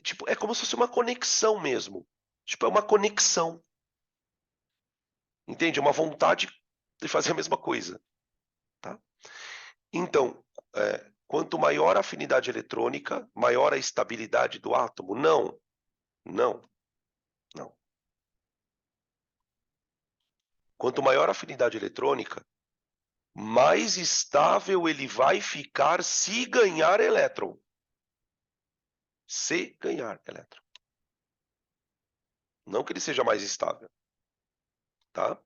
tipo, é como se fosse uma conexão mesmo. Tipo, é uma conexão. Entende? É uma vontade de fazer a mesma coisa, tá? Então, quanto maior a afinidade eletrônica, maior a estabilidade do átomo? Não, não, não. Quanto maior a afinidade eletrônica, mais estável ele vai ficar se ganhar elétron. Se ganhar elétron. Não que ele seja mais estável, tá?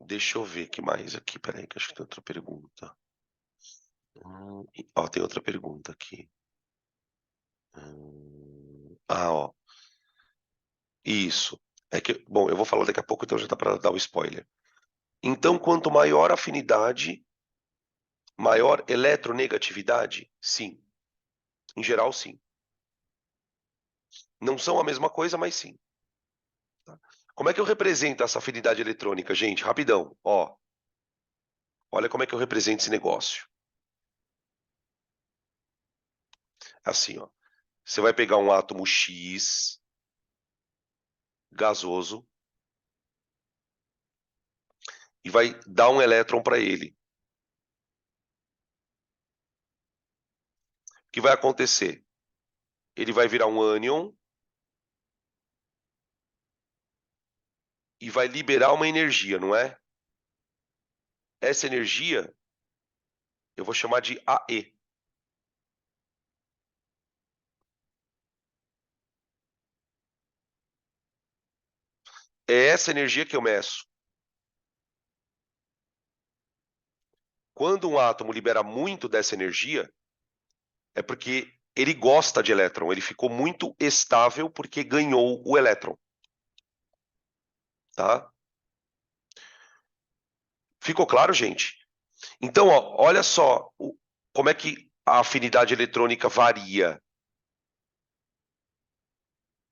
Deixa eu ver o que mais aqui. Peraí, que acho que tem outra pergunta. Ó, tem outra pergunta aqui. Ó. Isso. É que, bom, eu vou falar daqui a pouco, então já dá para dar o spoiler. Então, quanto maior a afinidade, maior eletronegatividade? Sim. Em geral, sim. Não são a mesma coisa, mas sim. Tá? Como é que eu represento essa afinidade eletrônica, gente? Rapidão, ó. Olha como é que eu represento esse negócio. Assim, ó. Você vai pegar um átomo X gasoso e vai dar um elétron para ele. O que vai acontecer? Ele vai virar um ânion e vai liberar uma energia, não é? Essa energia eu vou chamar de AE. É essa energia que eu meço. Quando um átomo libera muito dessa energia, é porque ele gosta de elétron, ele ficou muito estável porque ganhou o elétron. Tá? Ficou claro, gente? Então, ó, olha só como é que a afinidade eletrônica varia.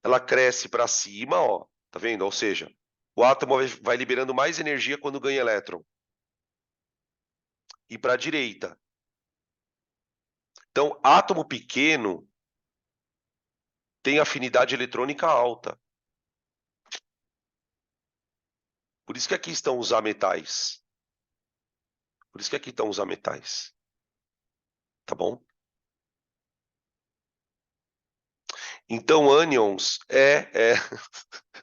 Ela cresce para cima, ó, tá vendo? Ou seja, o átomo vai liberando mais energia quando ganha elétron. E para a direita. Então, átomo pequeno tem afinidade eletrônica alta. Por isso que aqui estão os ametais. Por isso que aqui estão os ametais. Tá bom? Então, ânions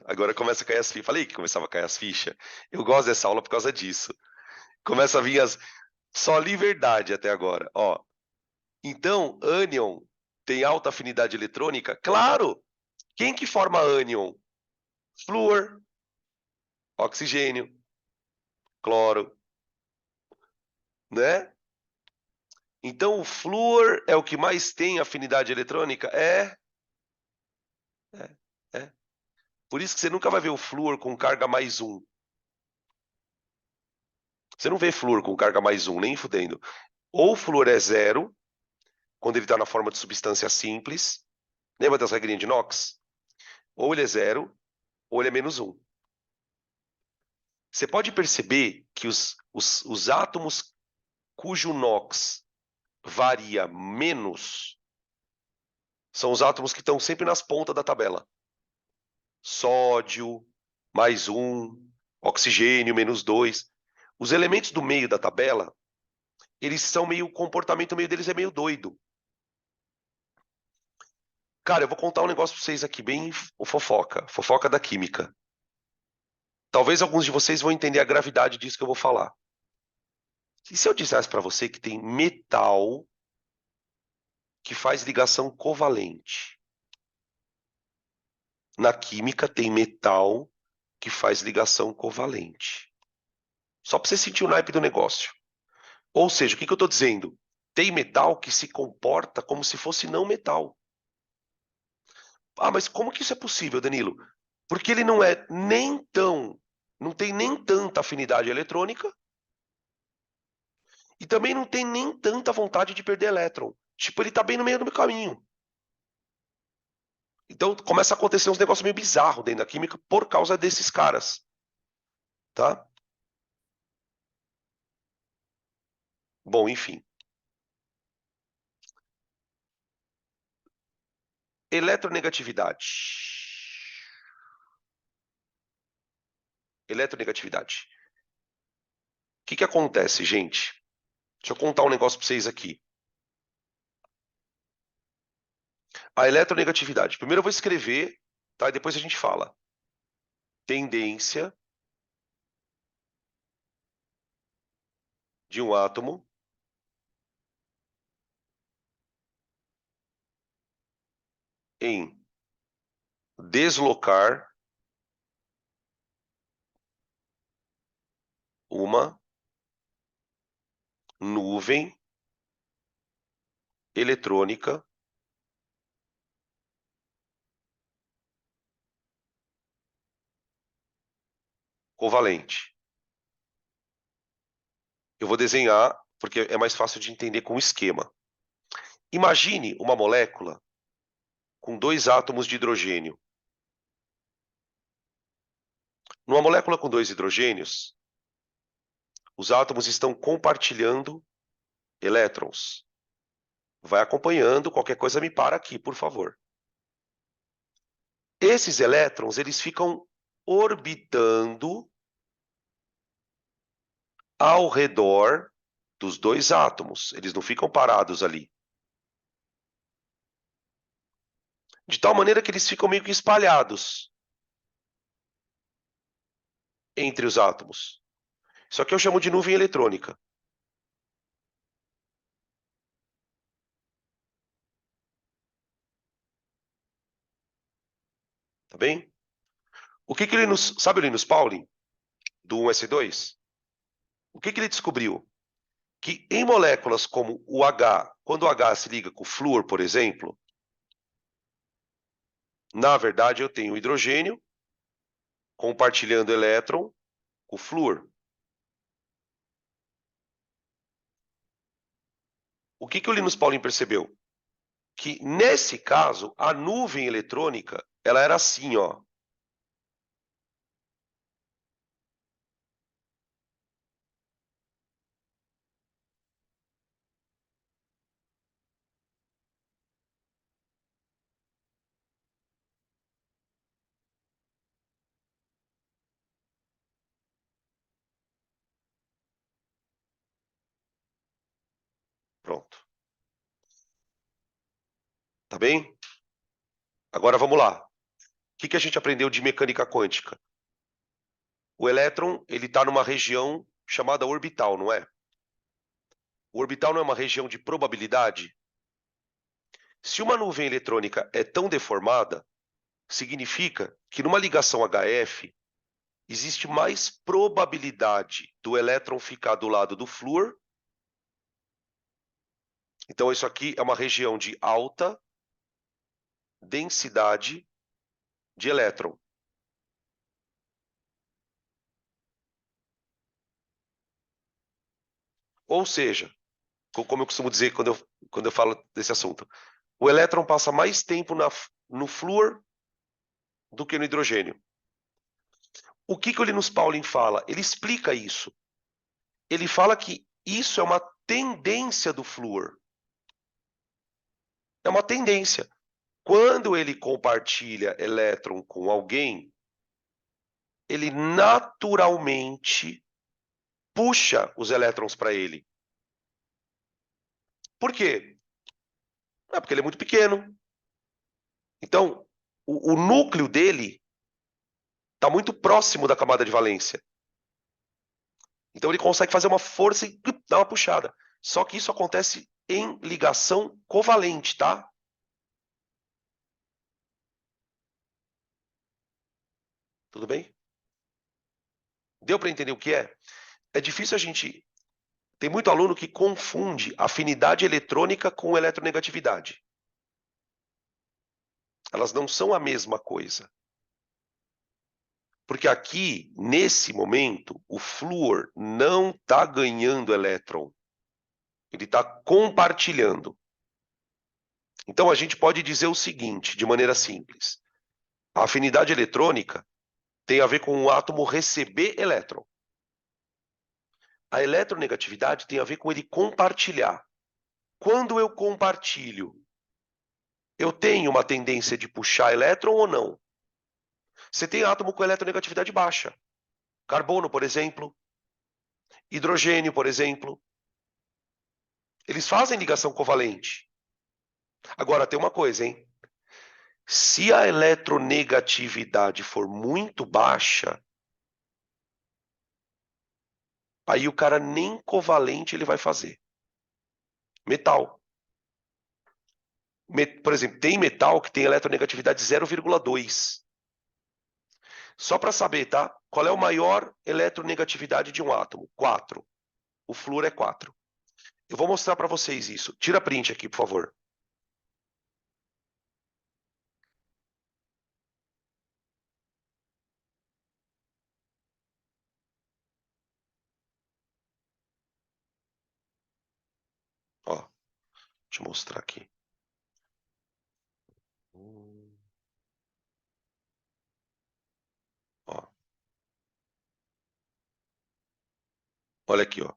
Agora começa a cair as fichas. Falei que começava a cair as fichas. Eu gosto dessa aula por causa disso. Começa a vir as. Só li verdade até agora. Ó. Então, ânion tem alta afinidade eletrônica? Claro! Quem que forma ânion? Flúor, oxigênio, cloro, né? Então, o flúor é o que mais tem afinidade eletrônica? É, é. Por isso que você nunca vai ver o flúor com carga mais um. Você não vê flúor com carga mais um, nem fudendo. Ou o flúor é zero, quando ele está na forma de substância simples. Lembra das regrinhas de Knox? Ou ele é zero, ou ele é menos um. Você pode perceber que os átomos cujo Knox varia menos são os átomos que estão sempre nas pontas da tabela. Sódio, mais um, oxigênio, menos dois. Os elementos do meio da tabela, eles são meio, o comportamento meio deles é meio doido. Cara, eu vou contar um negócio pra vocês aqui, bem fofoca, fofoca da química. Talvez alguns de vocês vão entender a gravidade disso que eu vou falar. E se eu dissesse para você que tem metal que faz ligação covalente? Na química tem metal que faz ligação covalente. Só para você sentir o naipe do negócio. Ou seja, o que eu estou dizendo? Tem metal que se comporta como se fosse não metal. Ah, mas como que isso é possível, Danilo? Porque ele não é nem tão, não tem nem tanta afinidade eletrônica e também não tem nem tanta vontade de perder elétron. Tipo, ele está bem no meio do caminho. Então começa a acontecer uns negócios meio bizarros dentro da química por causa desses caras, tá? Bom, enfim. Eletronegatividade. Eletronegatividade. O que acontece, gente? Deixa eu contar um negócio para vocês aqui. A eletronegatividade. Primeiro eu vou escrever, tá? E depois a gente fala. Tendência de um átomo em deslocar uma nuvem eletrônica covalente. Eu vou desenhar porque é mais fácil de entender com o esquema. Imagine uma molécula com dois átomos de hidrogênio. Numa molécula com dois hidrogênios, os átomos estão compartilhando elétrons. Vai acompanhando, qualquer coisa me para aqui, por favor. Esses elétrons, eles ficam orbitando ao redor dos dois átomos. Eles não ficam parados ali. De tal maneira que eles ficam meio que espalhados entre os átomos. Isso aqui eu chamo de nuvem eletrônica. Tá bem? O que ele nos... Sabe o Linus Pauling, do 1s2? O que ele descobriu? Que em moléculas como o H, quando o H se liga com o flúor, por exemplo, na verdade eu tenho hidrogênio compartilhando elétron com o flúor. O que o Linus Pauling percebeu? Que nesse caso, a nuvem eletrônica, ela era assim, ó. Tá bem? Agora vamos lá. O que a gente aprendeu de mecânica quântica? O elétron, ele está numa região chamada orbital, não é? O orbital não é uma região de probabilidade? Se uma nuvem eletrônica é tão deformada, significa que numa ligação HF existe mais probabilidade do elétron ficar do lado do flúor. Então isso aqui é uma região de alta densidade de elétron. Ou seja, como eu costumo dizer quando eu falo desse assunto, o elétron passa mais tempo no flúor do que no hidrogênio. O que o Linus Pauling fala? Ele explica isso. Ele fala que isso é uma tendência do flúor. É uma tendência. Quando ele compartilha elétron com alguém, ele naturalmente puxa os elétrons para ele. Por quê? É porque ele é muito pequeno. Então, o núcleo dele está muito próximo da camada de valência. Então ele consegue fazer uma força e dar uma puxada. Só que isso acontece em ligação covalente, tá? Tudo bem? Deu para entender o que é? É difícil a gente... Tem muito aluno que confunde afinidade eletrônica com eletronegatividade. Elas não são a mesma coisa. Porque aqui, nesse momento, o flúor não está ganhando elétron. Ele está compartilhando. Então a gente pode dizer o seguinte, de maneira simples. A afinidade eletrônica tem a ver com o átomo receber elétron. A eletronegatividade tem a ver com ele compartilhar. Quando eu compartilho, eu tenho uma tendência de puxar elétron ou não? Você tem átomo com eletronegatividade baixa. Carbono, por exemplo. Hidrogênio, por exemplo. Eles fazem ligação covalente. Agora, tem uma coisa, hein? Se a eletronegatividade for muito baixa, aí o cara nem covalente ele vai fazer. Metal. Por exemplo, tem metal que tem eletronegatividade 0,2. Só para saber, tá? Qual é o maior eletronegatividade de um átomo? 4. O flúor é 4. Eu vou mostrar para vocês isso. Tira print aqui, por favor. Ó, deixa eu mostrar aqui. Ó. Olha aqui, ó.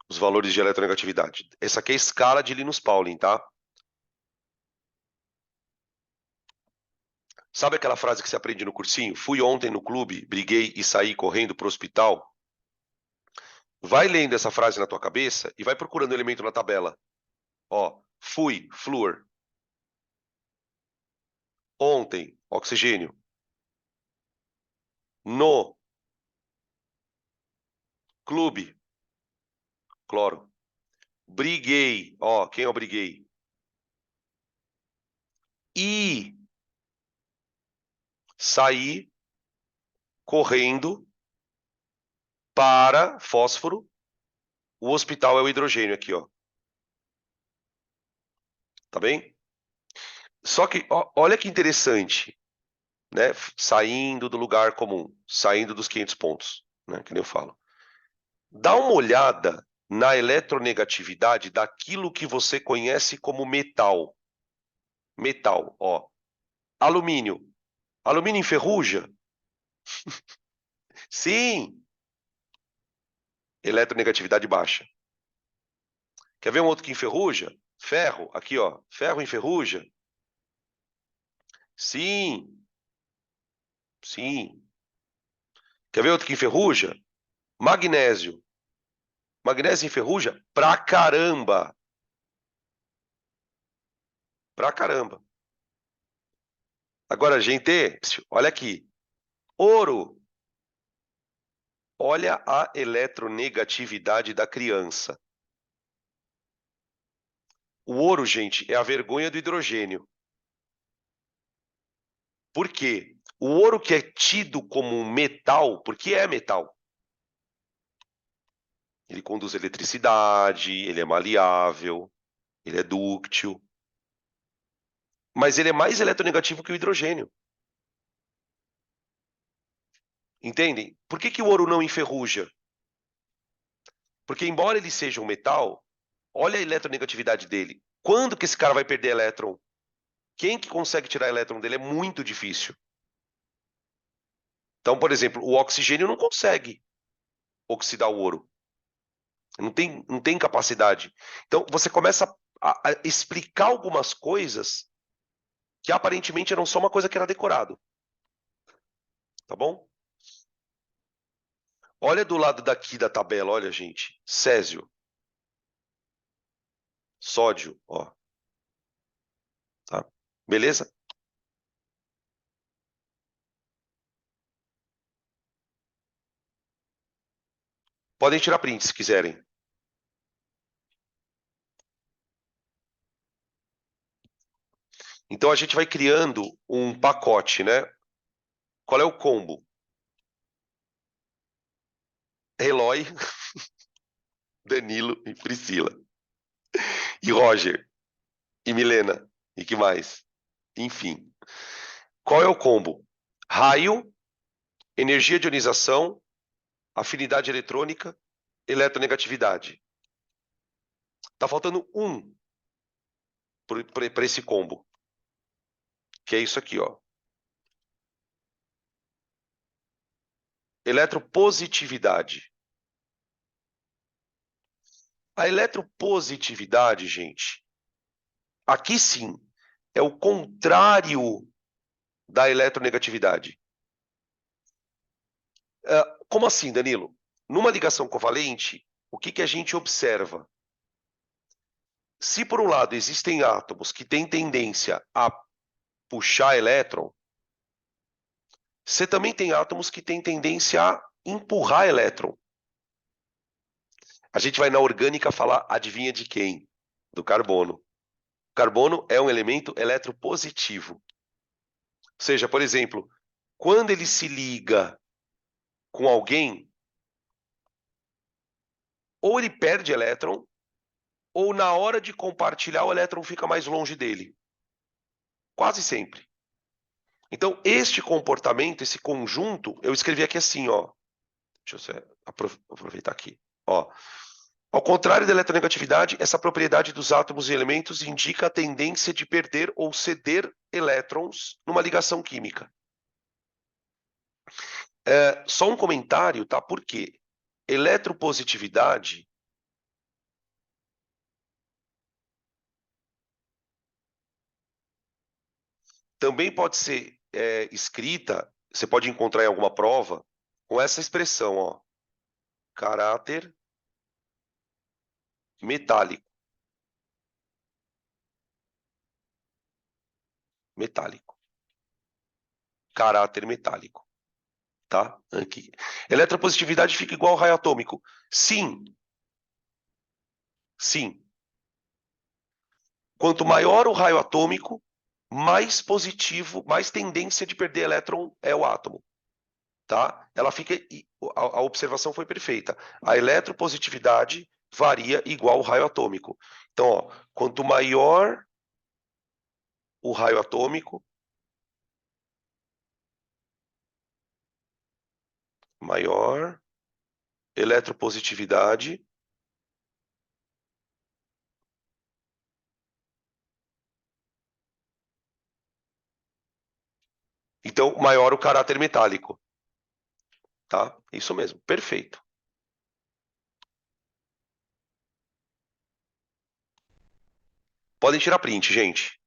Os valores de eletronegatividade. Essa aqui é a escala de Linus Pauling, tá? Sabe aquela frase que você aprende no cursinho? Fui ontem no clube, briguei e saí correndo pro hospital. Vai lendo essa frase na tua cabeça e vai procurando o elemento na tabela. Ó, fui, flúor. Ontem, oxigênio. No clube, cloro. Briguei. Ó, quem eu briguei? E saí correndo para fósforo. O hospital é o hidrogênio aqui, ó. Tá bem? Só que, ó, olha que interessante, né? Saindo do lugar comum, saindo dos 500 pontos, né? Que nem eu falo. Dá uma olhada na eletronegatividade daquilo que você conhece como metal. Metal, ó. Alumínio. Alumínio enferruja? Sim. Eletronegatividade baixa. Quer ver um outro que enferruja? Ferro, aqui ó. Ferro enferruja? Sim. Sim. Quer ver outro que enferruja? Magnésio. Magnésio enferruja? Pra caramba. Pra caramba. Agora, gente, olha aqui. Ouro. Olha a eletronegatividade da criança. O ouro, gente, é a vergonha do hidrogênio. Por quê? O ouro que é tido como um metal, porque é metal. Ele conduz eletricidade, ele é maleável, ele é dúctil. Mas ele é mais eletronegativo que o hidrogênio. Entendem? Por que o ouro não enferruja? Porque embora ele seja um metal, olha a eletronegatividade dele. Quando que esse cara vai perder elétron? Quem que consegue tirar elétron dele é muito difícil. Então, por exemplo, o oxigênio não consegue oxidar o ouro. Não tem capacidade. Então, você começa a explicar algumas coisas que aparentemente eram só uma coisa que era decorado. Tá bom? Olha do lado daqui da tabela, olha, gente. Césio. Sódio, ó. Tá? Beleza? Podem tirar print se quiserem. Então a gente vai criando um pacote, né? Qual é o combo? Eloy, Danilo e Priscila. E Roger. E Milena. E que mais? Enfim. Qual é o combo? Raio, energia de ionização, afinidade eletrônica, eletronegatividade. Tá faltando um para esse combo, que é isso aqui, ó. Eletropositividade. A eletropositividade, gente, aqui sim, é o contrário da eletronegatividade. Como assim, Danilo? Numa ligação covalente, o que a gente observa? Se por um lado existem átomos que têm tendência a puxar elétron, você também tem átomos que têm tendência a empurrar elétron. A gente vai na orgânica falar, adivinha de quem? Do carbono. O carbono é um elemento eletropositivo. Ou seja, por exemplo, quando ele se liga com alguém, ou ele perde elétron, ou na hora de compartilhar o elétron fica mais longe dele. Quase sempre. Então, este comportamento, esse conjunto, eu escrevi aqui assim, ó. Deixa eu aproveitar aqui. Ó. Ao contrário da eletronegatividade, essa propriedade dos átomos e elementos indica a tendência de perder ou ceder elétrons numa ligação química. Só um comentário, tá? Por quê? Eletropositividade também pode ser escrita, você pode encontrar em alguma prova, com essa expressão, ó. Caráter metálico. Metálico. Caráter metálico. Tá? Aqui. Eletropositividade fica igual ao raio atômico. Sim. Sim. Quanto maior o raio atômico, mais positivo, mais tendência de perder elétron é o átomo. Tá? Ela fica. A observação foi perfeita. A eletropositividade varia igual ao raio atômico. Então, ó, quanto maior o raio atômico, maior eletropositividade. Então, maior o caráter metálico. Tá? Isso mesmo. Perfeito. Podem tirar print, gente.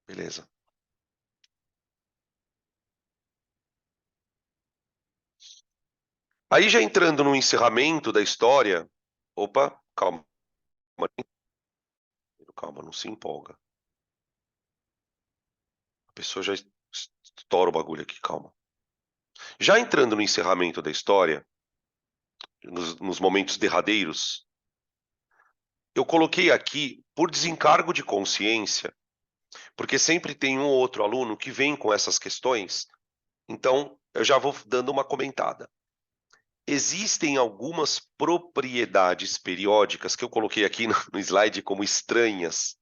Beleza. Aí já entrando no encerramento da história... Opa, calma. Calma, não se empolga. A pessoa já estoura o bagulho aqui, calma. Já entrando no encerramento da história, nos momentos derradeiros, eu coloquei aqui, por desencargo de consciência, porque sempre tem um ou outro aluno que vem com essas questões, então eu já vou dando uma comentada. Existem algumas propriedades periódicas que eu coloquei aqui no slide como estranhas,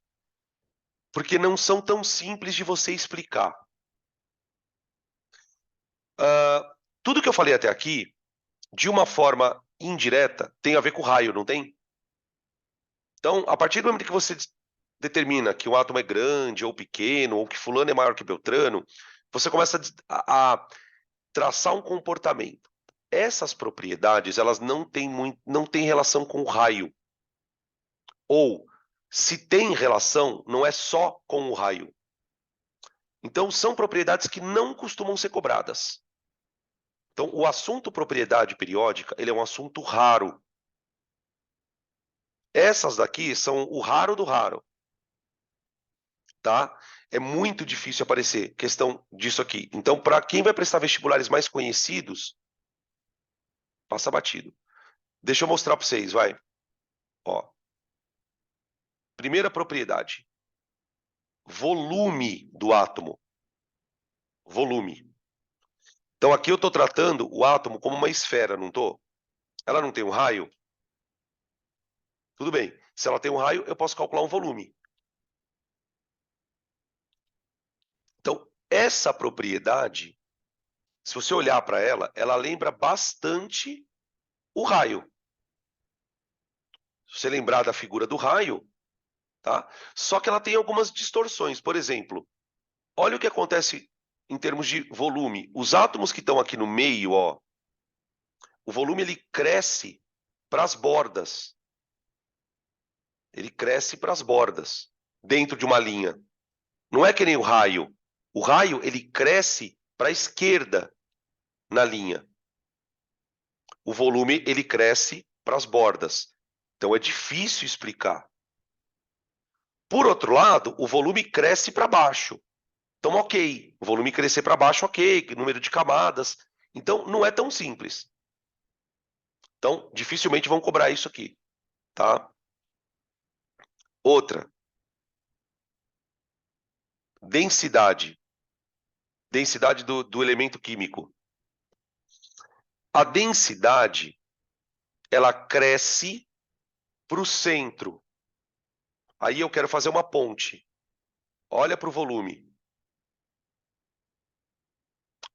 porque não são tão simples de você explicar. Tudo que eu falei até aqui, de uma forma indireta, tem a ver com raio, não tem? Então, a partir do momento que você determina que um átomo é grande ou pequeno, ou que fulano é maior que Beltrano, você começa a traçar um comportamento. Essas propriedades, elas não têm relação com o raio. Ou, se tem relação, não é só com o raio. Então, são propriedades que não costumam ser cobradas. Então, o assunto propriedade periódica, ele é um assunto raro. Essas daqui são o raro do raro. Tá? É muito difícil aparecer questão disso aqui. Então, para quem vai prestar vestibulares mais conhecidos, passa batido. Deixa eu mostrar para vocês, vai. Ó, primeira propriedade. Volume do átomo. Volume. Então, aqui eu estou tratando o átomo como uma esfera, não estou? Ela não tem um raio? Tudo bem. Se ela tem um raio, eu posso calcular um volume. Então, essa propriedade, se você olhar para ela, ela lembra bastante o raio. Se você lembrar da figura do raio, tá? Só que ela tem algumas distorções. Por exemplo, olha o que acontece em termos de volume. Os átomos que estão aqui no meio, ó, o volume ele cresce para as bordas. Ele cresce para as bordas, dentro de uma linha. Não é que nem o raio. O raio ele cresce para a esquerda na linha. O volume ele cresce para as bordas. Então é difícil explicar. Por outro lado, o volume cresce para baixo. Então, ok, o volume crescer para baixo, ok, número de camadas. Então, não é tão simples. Então, dificilmente vão cobrar isso aqui, tá? Outra, densidade. Densidade do elemento químico. A densidade, ela cresce para o centro. Aí eu quero fazer uma ponte. Olha para o volume.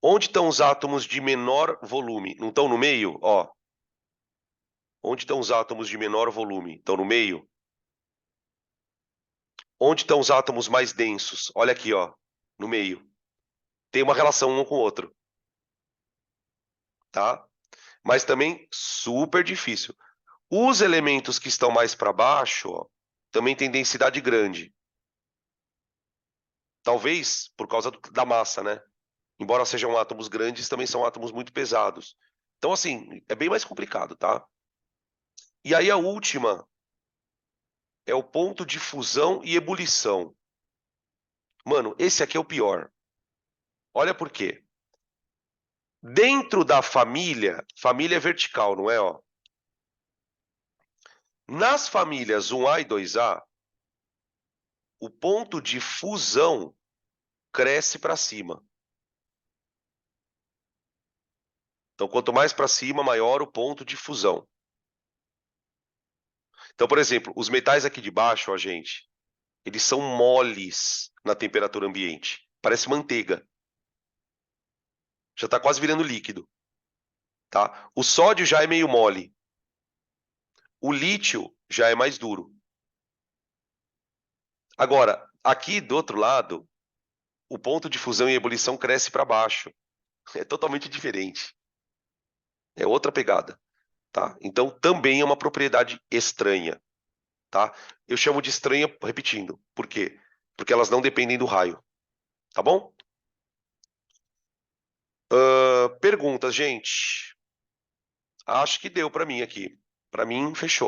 Onde estão os átomos de menor volume? Não estão no meio? Ó. Onde estão os átomos de menor volume? Estão no meio? Onde estão os átomos mais densos? Olha aqui, ó, no meio. Tem uma relação um com o outro, tá? Mas também super difícil. Os elementos que estão mais para baixo, ó, também têm densidade grande. Talvez por causa da massa, né? Embora sejam átomos grandes, também são átomos muito pesados. Então, assim, é bem mais complicado, tá? E aí a última é o ponto de fusão e ebulição. Mano, esse aqui é o pior. Olha por quê. Dentro da família, família é vertical, não é, ó? Nas famílias 1A e 2A, o ponto de fusão cresce para cima. Então, quanto mais para cima, maior o ponto de fusão. Então, por exemplo, os metais aqui de baixo, ó, gente, eles são moles na temperatura ambiente. Parece manteiga. Já está quase virando líquido. Tá? O sódio já é meio mole. O lítio já é mais duro. Agora, aqui do outro lado, o ponto de fusão e ebulição cresce para baixo. É totalmente diferente. É outra pegada. Tá? Então, também é uma propriedade estranha. Tá? Eu chamo de estranha repetindo. Por quê? Porque elas não dependem do raio. Tá bom? Perguntas, gente. Acho que deu para mim aqui. Para mim, fechou.